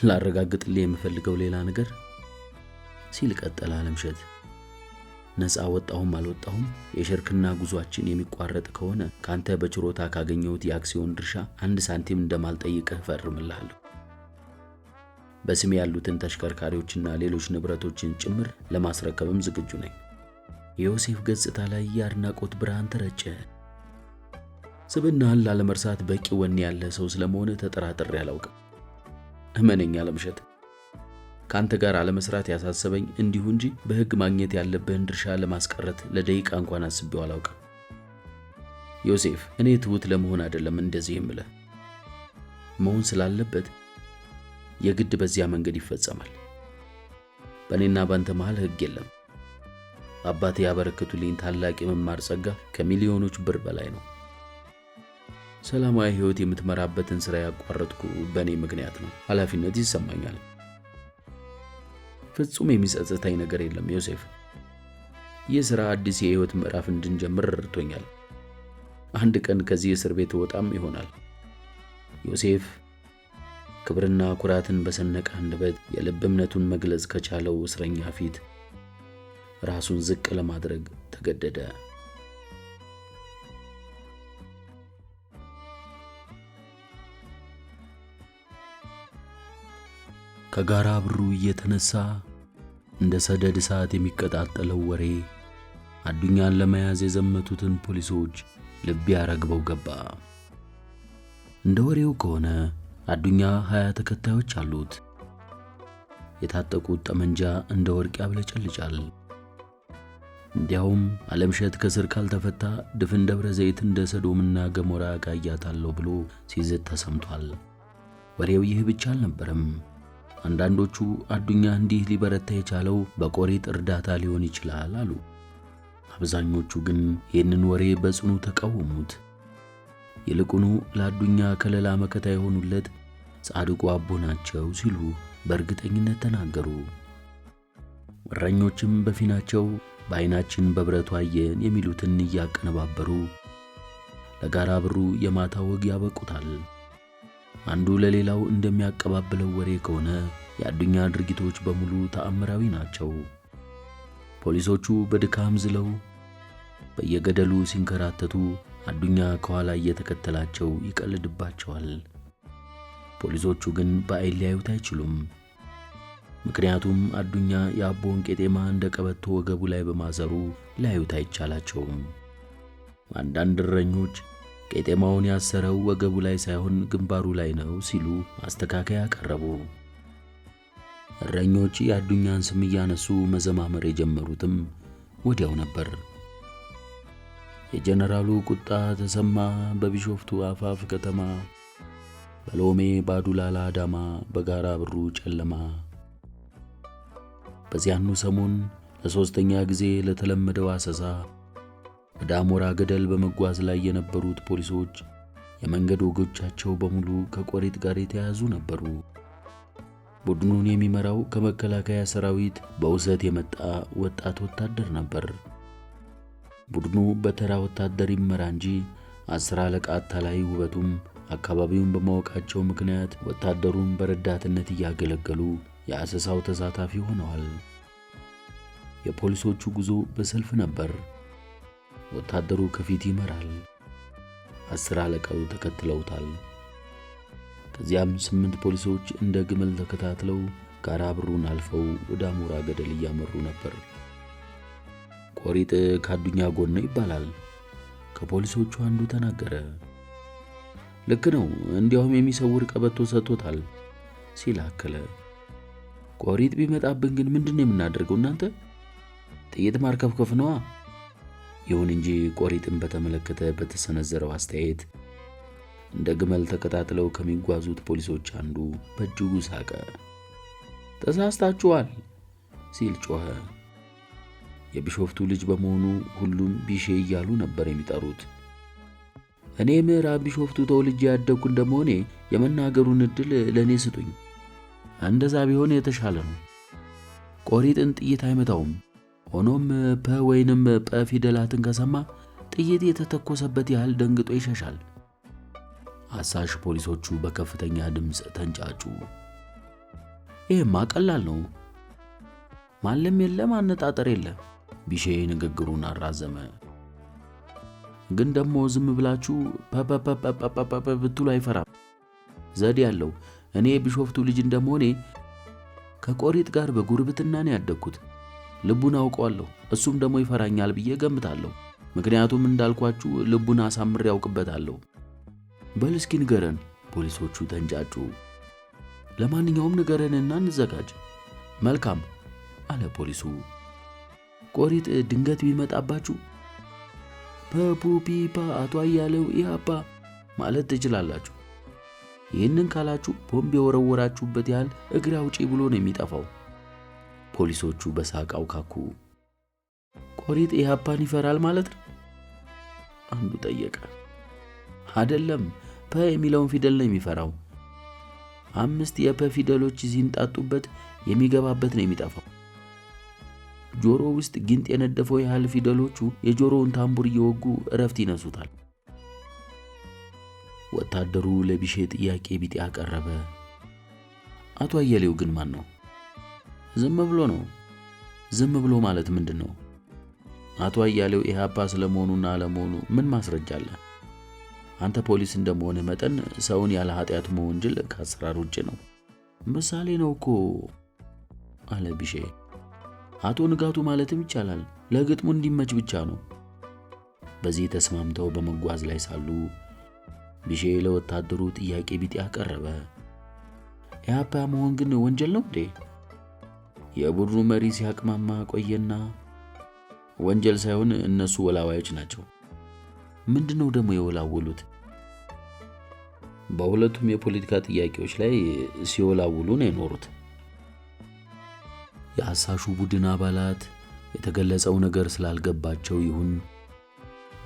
ላረጋግጥልህ የምፈልገው ሌላ ነገር ሲል ቀጠለ አለምሸት። ነፃ ወጣሁም አልወጣሁም የሽርክና ጉዟችን የሚቋረጥ ከሆነ ካንተ በችሮታ ካገኘሁት የአክሲዮን ድርሻ 1 ሳንቲም እንደማልጠይቅህ ፈርምልሃለሁ። በስሜ ያሉትን ተሽከርካሪዎችና ሌሎች ንብረቶችን ጭምር ለማስረከብም ዝግጁ ነኝ። የዮሴፍ ገጽታ ላይ የአድናቆት ብርሃን ተረጨ። ስብናህን ላለመርሳት በቂ ወኔ ያለ ሰው ስለመሆነ ተጠራጥሬ አላውቅም። እመነኝ አለምሸት፣ ካንተ ጋር አለመስራት ያሳሰበኝ እንዲሁ እንጂ በሕግ ማግኘት ያለብህን ድርሻ ለማስቀረት ለደቂቃ እንኳን አስቤው አላውቅም። ዮሴፍ፣ እኔ ትሁት ለመሆን አይደለም እንደዚህ የምልህ። መሆን ስላለበት የግድ በዚያ መንገድ ይፈጸማል። በእኔና ባንተ መሃል ሕግ የለም። አባቴ ያበረከቱልኝ ታላቅ የመማር ጸጋ ከሚሊዮኖች ብር በላይ ነው። ሰላማዊ ሕይወት የምትመራበትን ሥራ ያቋረጥኩ በእኔ ምክንያት ነው። ኃላፊነት ይሰማኛል። ፍጹም የሚጸጽተኝ ነገር የለም ዮሴፍ። ይህ ሥራ አዲስ የሕይወት ምዕራፍ እንድንጀምር ረድቶኛል። አንድ ቀን ከዚህ እስር ቤት ወጣም ይሆናል። ዮሴፍ ክብርና ኩራትን በሰነቀ አንደበት የልብ እምነቱን መግለጽ ከቻለው እስረኛ ፊት ራሱን ዝቅ ለማድረግ ተገደደ። ከጋራ ብሩ እየተነሳ እንደ ሰደድ እሳት የሚቀጣጠለው ወሬ አዱኛን ለመያዝ የዘመቱትን ፖሊሶች ልብ ያረግበው ገባ። እንደ ወሬው ከሆነ አዱኛ 20 ተከታዮች አሉት። የታጠቁት ጠመንጃ እንደ ወርቅ ያብለጨልጫል። እንዲያውም አለምሸት ከስር ካልተፈታ ድፍን ደብረ ዘይት እንደ ሰዶምና ገሞራ ጋያታለሁ ብሎ ሲዝት ተሰምቷል። ወሬው ይህ ብቻ አልነበረም። አንዳንዶቹ አዱኛ እንዲህ ሊበረታ የቻለው በቆሪጥ እርዳታ ሊሆን ይችላል አሉ። አብዛኞቹ ግን ይህንን ወሬ በጽኑ ተቃወሙት። ይልቁኑ ለአዱኛ ከለላ መከታ የሆኑለት ጻድቁ አቦ ናቸው ሲሉ በእርግጠኝነት ተናገሩ። እረኞችም በፊናቸው በዓይናችን በብረቱ አየን የሚሉትን እያቀነባበሩ ለጋራ ብሩ የማታ ወግ ያበቁታል። አንዱ ለሌላው እንደሚያቀባብለው ወሬ ከሆነ የአዱኛ ድርጊቶች በሙሉ ተአምራዊ ናቸው። ፖሊሶቹ በድካም ዝለው በየገደሉ ሲንከራተቱ አዱኛ ከኋላ እየተከተላቸው ይቀልድባቸዋል። ፖሊሶቹ ግን በዓይን ሊያዩት አይችሉም። ምክንያቱም አዱኛ የአቦን ቄጤማ እንደ ቀበቶ ወገቡ ላይ በማሰሩ ሊያዩት አይቻላቸውም። አንዳንድ እረኞች ቄጤማውን ያሰረው ወገቡ ላይ ሳይሆን ግንባሩ ላይ ነው ሲሉ ማስተካከያ ቀረቡ። እረኞች የአዱኛን ስም እያነሱ መዘማመር የጀመሩትም ወዲያው ነበር። የጀነራሉ ቁጣ ተሰማ በቢሾፍቱ አፋፍ ከተማ፣ በሎሜ ባዱላላ አዳማ በጋራ ብሩ ጨለማ። በዚያኑ ሰሞን ለሶስተኛ ጊዜ ለተለመደው አሰሳ ወደ አሞራ ገደል በመጓዝ ላይ የነበሩት ፖሊሶች የመንገድ ወጎቻቸው በሙሉ ከቆሪጥ ጋር የተያዙ ነበሩ። ቡድኑን የሚመራው ከመከላከያ ሰራዊት በውሰት የመጣ ወጣት ወታደር ነበር። ቡድኑ በተራ ወታደር ይመራ እንጂ 10 አለቃ አታላይ ውበቱም አካባቢውን በማወቃቸው ምክንያት ወታደሩን በረዳትነት እያገለገሉ የአሰሳው ተሳታፊ ሆነዋል። የፖሊሶቹ ጉዞ በሰልፍ ነበር። ወታደሩ ከፊት ይመራል፣ 10 አለቃው ተከትለውታል። ከዚያም 8 ፖሊሶች እንደ ግመል ተከታትለው ጋራ ብሩን አልፈው ወደ አሞራ ገደል እያመሩ ነበር። ቆሪጥ ካዱኛ ጎን ይባላል። ከፖሊሶቹ አንዱ ተናገረ። ልክ ነው፣ እንዲያውም የሚሰውር ቀበቶ ሰጥቶታል ሲል አከለ። ቆሪጥ ቢመጣብን ግን ምንድነው የምናደርገው? እናንተ ጥይት ማርከፍከፍ ነዋ ይሁን እንጂ ቆሪጥን በተመለከተ በተሰነዘረው አስተያየት እንደ ግመል ተከታትለው ከሚጓዙት ፖሊሶች አንዱ በእጅጉ ሳቀ። ተሳስታችኋል ሲል ጮኸ። የቢሾፍቱ ልጅ በመሆኑ ሁሉም ቢሼ እያሉ ነበር የሚጠሩት። እኔ ምዕራብ ቢሾፍቱ ተወልጄ ያደግኩ እንደመሆኔ የመናገሩን ዕድል ለእኔ ስጡኝ። እንደዛ ቢሆን የተሻለ ነው። ቆሪጥን ጥይት አይመታውም። ሆኖም ፐ ወይንም ጰ ፊደላትን ከሰማ ጥይት የተተኮሰበት ያህል ደንግጦ ይሸሻል። አሳሽ ፖሊሶቹ በከፍተኛ ድምፅ ተንጫጩ። ይሄማ ቀላል ነው። ማለም የለ ማነጣጠር የለ። ቢሼ ንግግሩን አራዘመ። ግን ደግሞ ዝም ብላችሁ ፐ ብትሉ አይፈራም። ዘዴ ያለው። እኔ ቢሾፍቱ ልጅ እንደመሆኔ ከቆሪጥ ጋር በጉርብትና ነው ያደግኩት። ልቡን አውቀዋለሁ። እሱም ደግሞ ይፈራኛል ብዬ ገምታለሁ። ምክንያቱም እንዳልኳችሁ ልቡን አሳምሬ ያውቅበታለሁ። በል እስኪ ንገረን። ፖሊሶቹ ተንጫጩ። ለማንኛውም ንገረንና እንዘጋጅ። መልካም አለ ፖሊሱ። ቆሪጥ ድንገት ቢመጣባችሁ ፐፑፒፓ አቶ አያሌው ኢህአፓ ማለት ትችላላችሁ። ይህንን ካላችሁ ቦምብ የወረወራችሁበት ያህል እግሬ አውጪ ብሎ ነው የሚጠፋው። ፖሊሶቹ በሳቅ አውካኩ። ቆሪጥ ኢህአፓን ይፈራል ማለት ነው? አንዱ ጠየቀ። አይደለም፣ ፐ የሚለውን ፊደል ነው የሚፈራው። 5 የፐ ፊደሎች ሲንጣጡበት የሚገባበት ነው የሚጠፋው። ጆሮ ውስጥ ጊንጥ የነደፈው ያህል ፊደሎቹ የጆሮውን ታምቡር እየወጉ እረፍት ይነሱታል። ወታደሩ ለቢሼ ጥያቄ ቢጤ አቀረበ። አቶ አያሌው ግን ማን ነው? ዝም ብሎ ነው። ዝም ብሎ ማለት ምንድን ነው? አቶ አያሌው ኢህአፓ ስለመሆኑና አለመሆኑ ምን ማስረጃ አለ? አንተ ፖሊስ እንደመሆንህ መጠን ሰውን ያለ ኃጢአት መወንጀል ከአሰራር ውጭ ነው። ምሳሌ ነው እኮ አለ ቢሼ። አቶ ንጋቱ ማለትም ይቻላል። ለግጥሙ እንዲመች ብቻ ነው። በዚህ ተስማምተው በመጓዝ ላይ ሳሉ ቢሼ ለወታደሩ ጥያቄ ቢጤ አቀረበ። ኢህአፓ መሆን ግን ወንጀል ነው እንዴ? የቡድኑ መሪ ሲያቅማማ ቆየና ወንጀል ሳይሆን እነሱ ወላዋዮች ናቸው። ምንድነው ደግሞ የወላወሉት? በሁለቱም የፖለቲካ ጥያቄዎች ላይ ሲወላውሉ ነው የኖሩት። የአሳሹ ቡድን አባላት የተገለጸው ነገር ስላልገባቸው ይሁን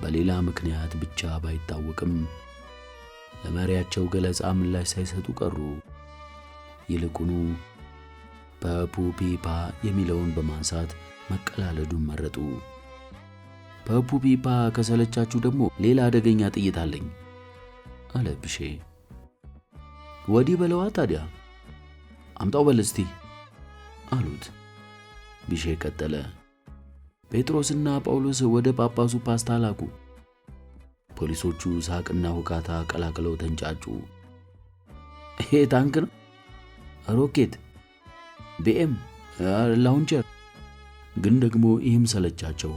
በሌላ ምክንያት ብቻ ባይታወቅም ለመሪያቸው ገለጻ ምላሽ ሳይሰጡ ቀሩ። ይልቁኑ ፐፑፒፓ የሚለውን በማንሳት መቀላለዱን መረጡ። ፐፑፒፓ ከሰለቻችሁ ደግሞ ሌላ አደገኛ ጥይት አለኝ አለ ቢሼ። ወዲህ በለዋ ታዲያ አምጣው በል እስቲ አሉት። ቢሼ ቀጠለ። ጴጥሮስና ጳውሎስ ወደ ጳጳሱ ፓስታ ላኩ። ፖሊሶቹ ሳቅና ሁካታ ቀላቅለው ተንጫጩ። ይሄ ታንክ ነው? ሮኬት፣ ቢኤም፣ ላውንቸር። ግን ደግሞ ይህም ሰለቻቸው።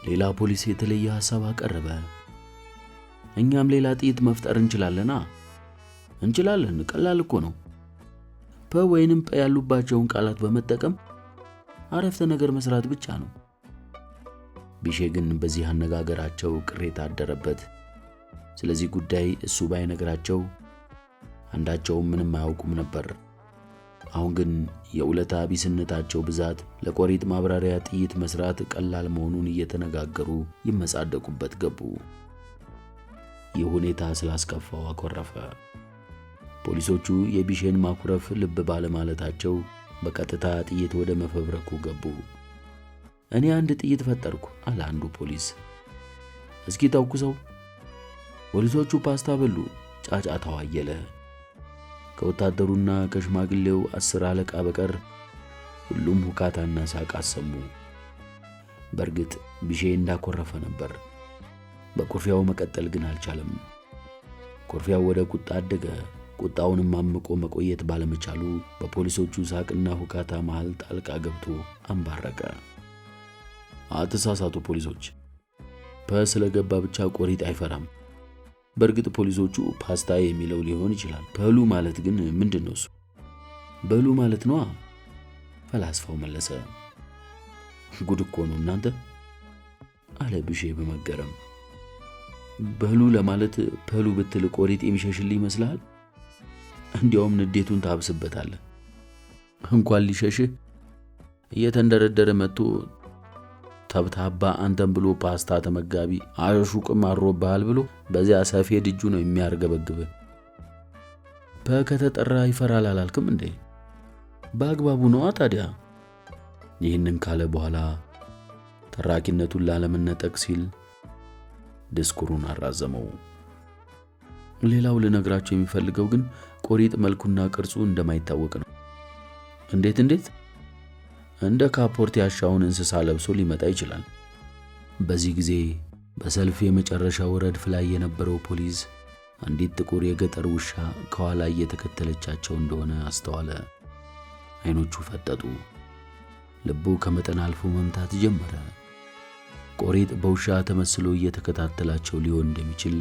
ሌላ ፖሊስ የተለየ ሐሳብ አቀረበ። እኛም ሌላ ጥይት መፍጠር እንችላለና። እንችላለን፣ ቀላል እኮ ነው። ፐ ወይንም ጰ ያሉባቸውን ቃላት በመጠቀም አረፍተ ነገር መስራት ብቻ ነው። ቢሼ ግን በዚህ አነጋገራቸው ቅሬታ አደረበት። ስለዚህ ጉዳይ እሱ ባይነግራቸው አንዳቸውም ምንም አያውቁም ነበር። አሁን ግን የውለታ ቢስነታቸው ብዛት ለቆሪጥ ማብራሪያ ጥይት መስራት ቀላል መሆኑን እየተነጋገሩ ይመጻደቁበት ገቡ። ይህ ሁኔታ ስላስከፋው አኮረፈ። ፖሊሶቹ የቢሼን ማኩረፍ ልብ ባለማለታቸው በቀጥታ ጥይት ወደ መፈብረኩ ገቡ። እኔ አንድ ጥይት ፈጠርኩ አለ አንዱ ፖሊስ። እስኪ ተኩሰው። ፖሊሶቹ ፓስታ በሉ። ጫጫታው አየለ። ከወታደሩና ከሽማግሌው 10 አለቃ በቀር ሁሉም ሁካታና ሳቅ አሰሙ። በእርግጥ ቢሼ እንዳኮረፈ ነበር። በኩርፊያው መቀጠል ግን አልቻለም። ኩርፊያው ወደ ቁጣ አደገ። ቁጣውንም አምቆ መቆየት ባለመቻሉ በፖሊሶቹ ሳቅና ሁካታ መሃል ጣልቃ ገብቶ አንባረቀ። አትሳሳቱ ፖሊሶች። ፐ ስለገባ ብቻ ቆሪጥ አይፈራም። በእርግጥ ፖሊሶቹ ፓስታ የሚለው ሊሆን ይችላል። ፐሉ ማለት ግን ምንድነው? እሱ በሉ ማለት ነው። ፈላስፋው መለሰ። ጉድ እኮ ነው እናንተ አለ ብሼ በመገረም። በሉ ለማለት ፐሉ ብትል ቆሪጥ የሚሸሽልህ ይመስልሃል? እንዲያውም ንዴቱን ታብስበታለህ። እንኳን ሊሸሽህ እየተንደረደረ መጥቶ ተብታባ አንተን ብሎ ፓስታ ተመጋቢ አሹቅም አሮብሃል ብሎ በዚያ ሰፌድ እጁ ነው የሚያርገበግብህ። ከተጠራ ይፈራል አላልክም እንዴ? በአግባቡ ነዋ ታዲያ። ይህንን ካለ በኋላ ተራኪነቱን ላለመነጠቅ ሲል ድስኩሩን አራዘመው። ሌላው ልነግራቸው የሚፈልገው ግን ቆሪጥ መልኩና ቅርጹ እንደማይታወቅ ነው። እንዴት? እንደ ካፖርት ያሻውን እንስሳ ለብሶ ሊመጣ ይችላል። በዚህ ጊዜ በሰልፍ የመጨረሻው ረድፍ ላይ የነበረው ፖሊስ አንዲት ጥቁር የገጠር ውሻ ከኋላ እየተከተለቻቸው እንደሆነ አስተዋለ። አይኖቹ ፈጠጡ። ልቡ ከመጠን አልፎ መምታት ጀመረ። ቆሪጥ በውሻ ተመስሎ እየተከታተላቸው ሊሆን እንደሚችል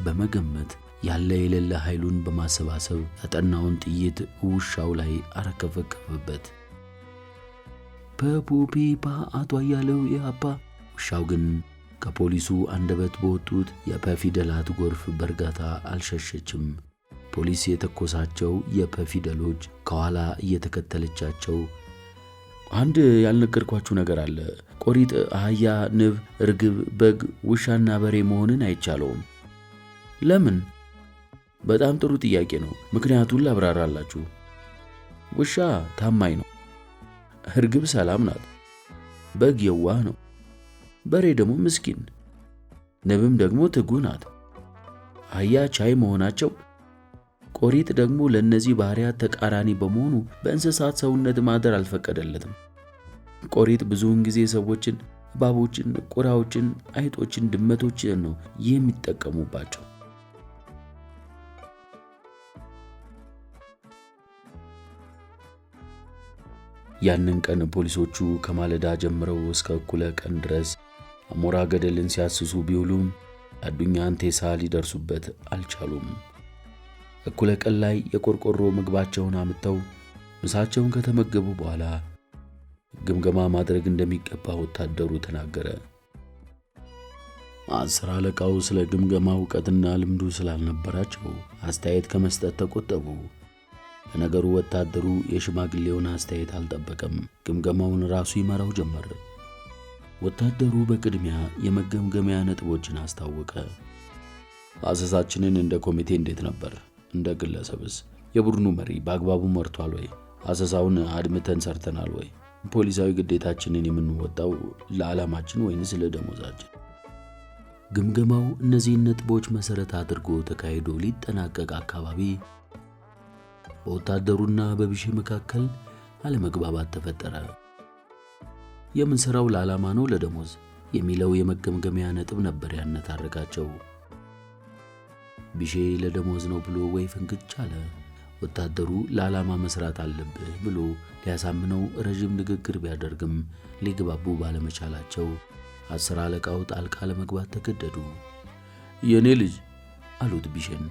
በመገመት ያለ የሌለ ኃይሉን በማሰባሰብ ያጠናውን ጥይት ውሻው ላይ አረከፈከፈበት። ፐፑፒፓ አቶ አያሌው የአባ። ውሻው ግን ከፖሊሱ አንደበት በወጡት የፐ ፊደላት ጎርፍ በእርጋታ አልሸሸችም። ፖሊስ የተኮሳቸው የፐ ፊደሎች ከኋላ እየተከተለቻቸው አንድ ያልነገርኳችሁ ነገር አለ። ቆሪጥ አህያ፣ ንብ፣ እርግብ፣ በግ፣ ውሻና በሬ መሆንን አይቻለውም። ለምን? በጣም ጥሩ ጥያቄ ነው። ምክንያቱን ላብራራላችሁ። ውሻ ታማኝ ነው። እርግብ ሰላም ናት። በግ የዋህ ነው። በሬ ደግሞ ምስኪን፣ ንብም ደግሞ ትጉህ ናት። አህያ ቻይ መሆናቸው፣ ቆሪጥ ደግሞ ለእነዚህ ባህሪያት ተቃራኒ በመሆኑ በእንስሳት ሰውነት ማደር አልፈቀደለትም። ቆሪጥ ብዙውን ጊዜ ሰዎችን፣ እባቦችን፣ ቁራዎችን፣ አይጦችን፣ ድመቶችን ነው የሚጠቀሙባቸው። ያንን ቀን ፖሊሶቹ ከማለዳ ጀምረው እስከ እኩለ ቀን ድረስ አሞራ ገደልን ሲያስሱ ቢውሉም አዱኛን ቴሳ ሊደርሱበት አልቻሉም። እኩለ ቀን ላይ የቆርቆሮ ምግባቸውን አምጥተው ምሳቸውን ከተመገቡ በኋላ ግምገማ ማድረግ እንደሚገባ ወታደሩ ተናገረ። አስር አለቃው ስለ ግምገማ ዕውቀትና ልምዱ ስላልነበራቸው አስተያየት ከመስጠት ተቆጠቡ። ለነገሩ ወታደሩ የሽማግሌውን አስተያየት አልጠበቀም። ግምገማውን ራሱ ይመራው ጀመር። ወታደሩ በቅድሚያ የመገምገሚያ ነጥቦችን አስታወቀ። አሰሳችንን እንደ ኮሚቴ እንዴት ነበር? እንደ ግለሰብስ? የቡድኑ መሪ በአግባቡ መርቷል ወይ? አሰሳውን አድምተን ሰርተናል ወይ? ፖሊሳዊ ግዴታችንን የምንወጣው ለዓላማችን ወይንስ ለደሞዛችን? ግምገማው እነዚህን ነጥቦች መሰረት አድርጎ ተካሂዶ ሊጠናቀቅ አካባቢ በወታደሩና በብሼ መካከል አለመግባባት ተፈጠረ። የምንሰራው ለዓላማ ነው ለደሞዝ የሚለው የመገምገሚያ ነጥብ ነበር ያነታረካቸው። ብሼ ለደሞዝ ነው ብሎ ወይ ፍንክች አለ። ወታደሩ ለዓላማ መስራት አለብህ ብሎ ሊያሳምነው ረጅም ንግግር ቢያደርግም ሊግባቡ ባለመቻላቸው አስር አለቃው ጣልቃ ለመግባት ተገደዱ። የኔ ልጅ አሉት ብሼን፣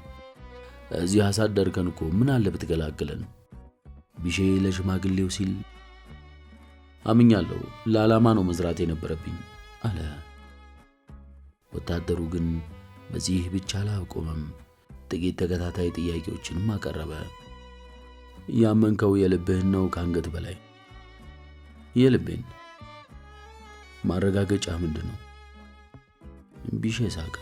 እዚህ አሳደርከን እኮ ምን አለ ብትገላግለን? ብሼ ለሽማግሌው ሲል አምኛለሁ፣ ለዓላማ ነው መስራት የነበረብኝ አለ። ወታደሩ ግን በዚህ ብቻ አላቆመም። ጥቂት ተከታታይ ጥያቄዎችንም አቀረበ። ያመንከው የልብህን ነው ከአንገት በላይ? የልቤን። ማረጋገጫ ምንድን ነው? ብሼ ሳቀ።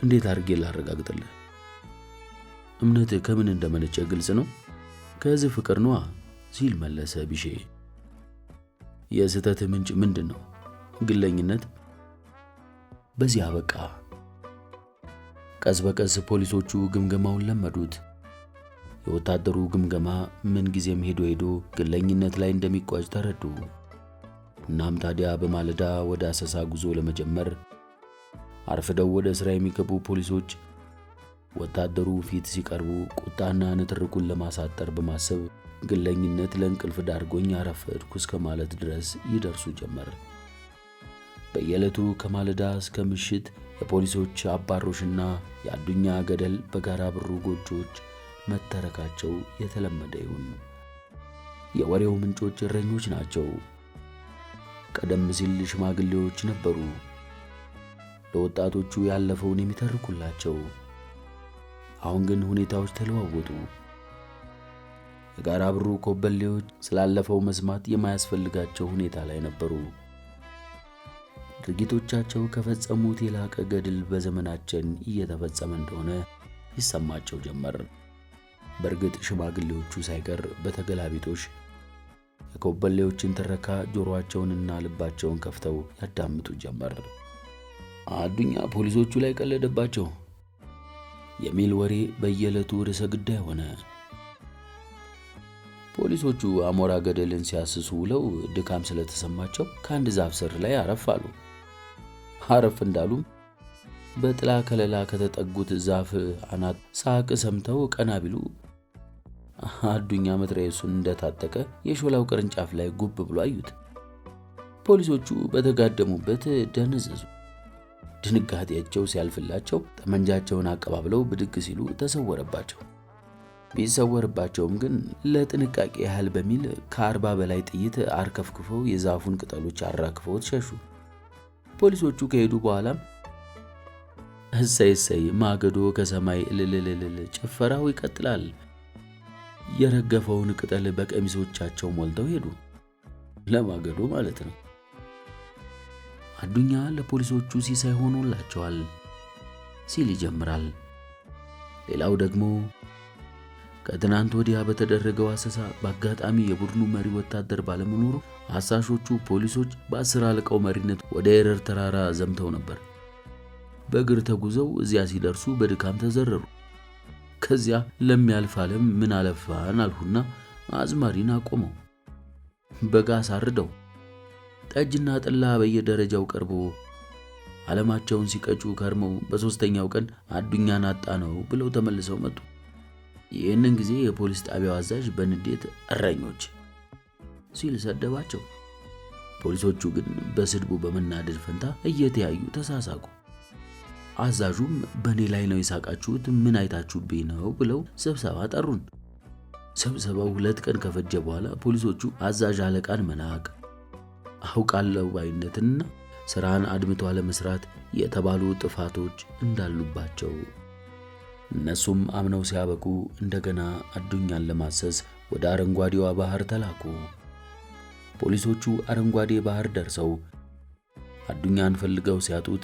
እንዴት አድርጌ ላረጋግጥልህ? እምነትህ ከምን እንደመነጨ ግልጽ ነው። ከዚህ ፍቅር ነዋ ሲል መለሰ ብሼ። የስህተትህ ምንጭ ምንድን ነው? ግለኝነት። በዚህ አበቃ። ቀስ በቀስ ፖሊሶቹ ግምገማውን ለመዱት። የወታደሩ ግምገማ ምን ጊዜም ሄዶ ግለኝነት ላይ እንደሚቋጭ ተረዱ። እናም ታዲያ በማለዳ ወደ አሰሳ ጉዞ ለመጀመር አርፍደው ወደ ሥራ የሚገቡ ፖሊሶች ወታደሩ ፊት ሲቀርቡ ቁጣና ንትርኩን ለማሳጠር በማሰብ ግለኝነት ለእንቅልፍ ዳርጎኝ አረፈድኩ እስከ ማለት ድረስ ይደርሱ ጀመር። በየዕለቱ ከማለዳ እስከ ምሽት የፖሊሶች አባሮሽና የአዱኛ ገደል በጋራ ብሩ ጎጆች መተረካቸው የተለመደ ይሁን። የወሬው ምንጮች እረኞች ናቸው። ቀደም ሲል ሽማግሌዎች ነበሩ ለወጣቶቹ ያለፈውን የሚተርኩላቸው። አሁን ግን ሁኔታዎች ተለዋወጡ። የጋራ ብሩ ኮበሌዎች ስላለፈው መስማት የማያስፈልጋቸው ሁኔታ ላይ ነበሩ። ድርጊቶቻቸው ከፈጸሙት የላቀ ገድል በዘመናችን እየተፈጸመ እንደሆነ ይሰማቸው ጀመር። በእርግጥ ሽማግሌዎቹ ሳይቀር በተገላቢጦሽ የኮበሌዎችን ትረካ ጆሮአቸውንና ልባቸውን ከፍተው ያዳምጡ ጀመር። አዱኛ ፖሊሶቹ ላይ ቀለደባቸው የሚል ወሬ በየዕለቱ ርዕሰ ጉዳይ ሆነ። ፖሊሶቹ አሞራ ገደልን ሲያስሱ ውለው ድካም ስለተሰማቸው ከአንድ ዛፍ ስር ላይ አረፍ አሉ። አረፍ እንዳሉም በጥላ ከለላ ከተጠጉት ዛፍ አናት ሳቅ ሰምተው ቀና ቢሉ አዱኛ መትረየሱን እንደታጠቀ የሾላው ቅርንጫፍ ላይ ጉብ ብሎ አዩት። ፖሊሶቹ በተጋደሙበት ደነዘዙ። ድንጋጤያቸው ሲያልፍላቸው ጠመንጃቸውን አቀባብለው ብድግ ሲሉ ተሰወረባቸው። ቢሰወርባቸውም ግን ለጥንቃቄ ያህል በሚል ከ40 በላይ ጥይት አርከፍክፈው የዛፉን ቅጠሎች አራግፈውት ሸሹ። ፖሊሶቹ ከሄዱ በኋላም እሰይ ማገዶ ከሰማይ እልልልል ጭፈራው ይቀጥላል የረገፈውን ቅጠል በቀሚሶቻቸው ሞልተው ሄዱ። ለማገዶ ማለት ነው። አዱኛ ለፖሊሶቹ ሲሳይ ሆኖላቸዋል ሲል ይጀምራል። ሌላው ደግሞ ከትናንት ወዲያ በተደረገው አሰሳ በአጋጣሚ የቡድኑ መሪ ወታደር ባለመኖሩ አሳሾቹ ፖሊሶች በ10 አለቃው መሪነት ወደ ኤረር ተራራ ዘምተው ነበር። በእግር ተጉዘው እዚያ ሲደርሱ በድካም ተዘረሩ። ከዚያ ለሚያልፍ ዓለም ምን አለፋን አልሁና አዝማሪን አቆመው። በጋ አሳርደው ጠጅና ጠላ በየደረጃው ቀርቦ ዓለማቸውን ሲቀጩ ከርመው በሶስተኛው ቀን አዱኛን አጣ ነው ብለው ተመልሰው መጡ። ይህንን ጊዜ የፖሊስ ጣቢያው አዛዥ በንዴት እረኞች ሲል ሰደባቸው። ፖሊሶቹ ግን በስድቡ በመናደድ ፈንታ እየተያዩ ተሳሳቁ። አዛዡም በእኔ ላይ ነው የሳቃችሁት፣ ምን አይታችሁብኝ ነው ብለው ስብሰባ ጠሩን። ስብሰባው 2 ቀን ከፈጀ በኋላ ፖሊሶቹ አዛዥ አለቃን መናቅ፣ አውቃለሁ ባይነትና ስራን አድምቶ አለመስራት የተባሉ ጥፋቶች እንዳሉባቸው እነሱም አምነው ሲያበቁ እንደገና አዱኛን ለማሰስ ወደ አረንጓዴዋ ባህር ተላኩ። ፖሊሶቹ አረንጓዴ ባህር ደርሰው አዱኛን ፈልገው ሲያጡት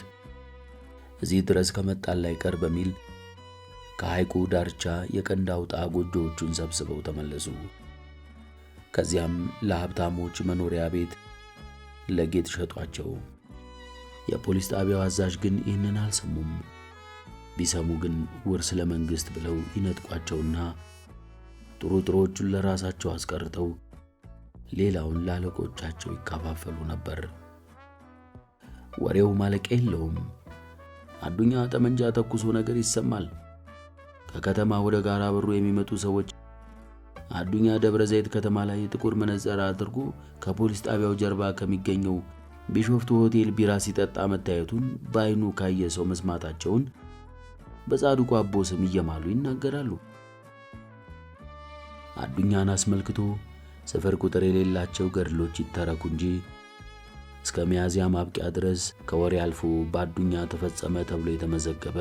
እዚህ ድረስ ከመጣል ላይ ቀር በሚል ከሐይቁ ዳርቻ የቀንድ አውጣ ጎጆዎቹን ሰብስበው ተመለሱ። ከዚያም ለሀብታሞች መኖሪያ ቤት ለጌጥ ሸጧቸው። የፖሊስ ጣቢያው አዛዥ ግን ይህንን አልሰሙም። ቢሰሙ ግን ውርስ ለመንግስት ብለው ይነጥቋቸውና ጥሩጥሮቹን ለራሳቸው አስቀርተው ሌላውን ላለቆቻቸው ይካፋፈሉ ነበር። ወሬው ማለቂያ የለውም። አዱኛ ጠመንጃ ተኩሶ ነገር ይሰማል። ከከተማ ወደ ጋራ በሩ የሚመጡ ሰዎች አዱኛ ደብረ ዘይት ከተማ ላይ ጥቁር መነጽር አድርጎ ከፖሊስ ጣቢያው ጀርባ ከሚገኘው ቢሾፍቱ ሆቴል ቢራ ሲጠጣ መታየቱን በአይኑ ካየ ሰው መስማታቸውን በጻድቁ አቦ ስም እየማሉ ይናገራሉ። አዱኛን አስመልክቶ ስፍር ቁጥር የሌላቸው ገድሎች ይተረኩ እንጂ እስከ ሚያዝያ ማብቂያ ድረስ ከወሬ አልፎ በአዱኛ ተፈጸመ ተብሎ የተመዘገበ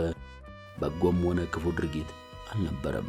በጎም ሆነ ክፉ ድርጊት አልነበረም።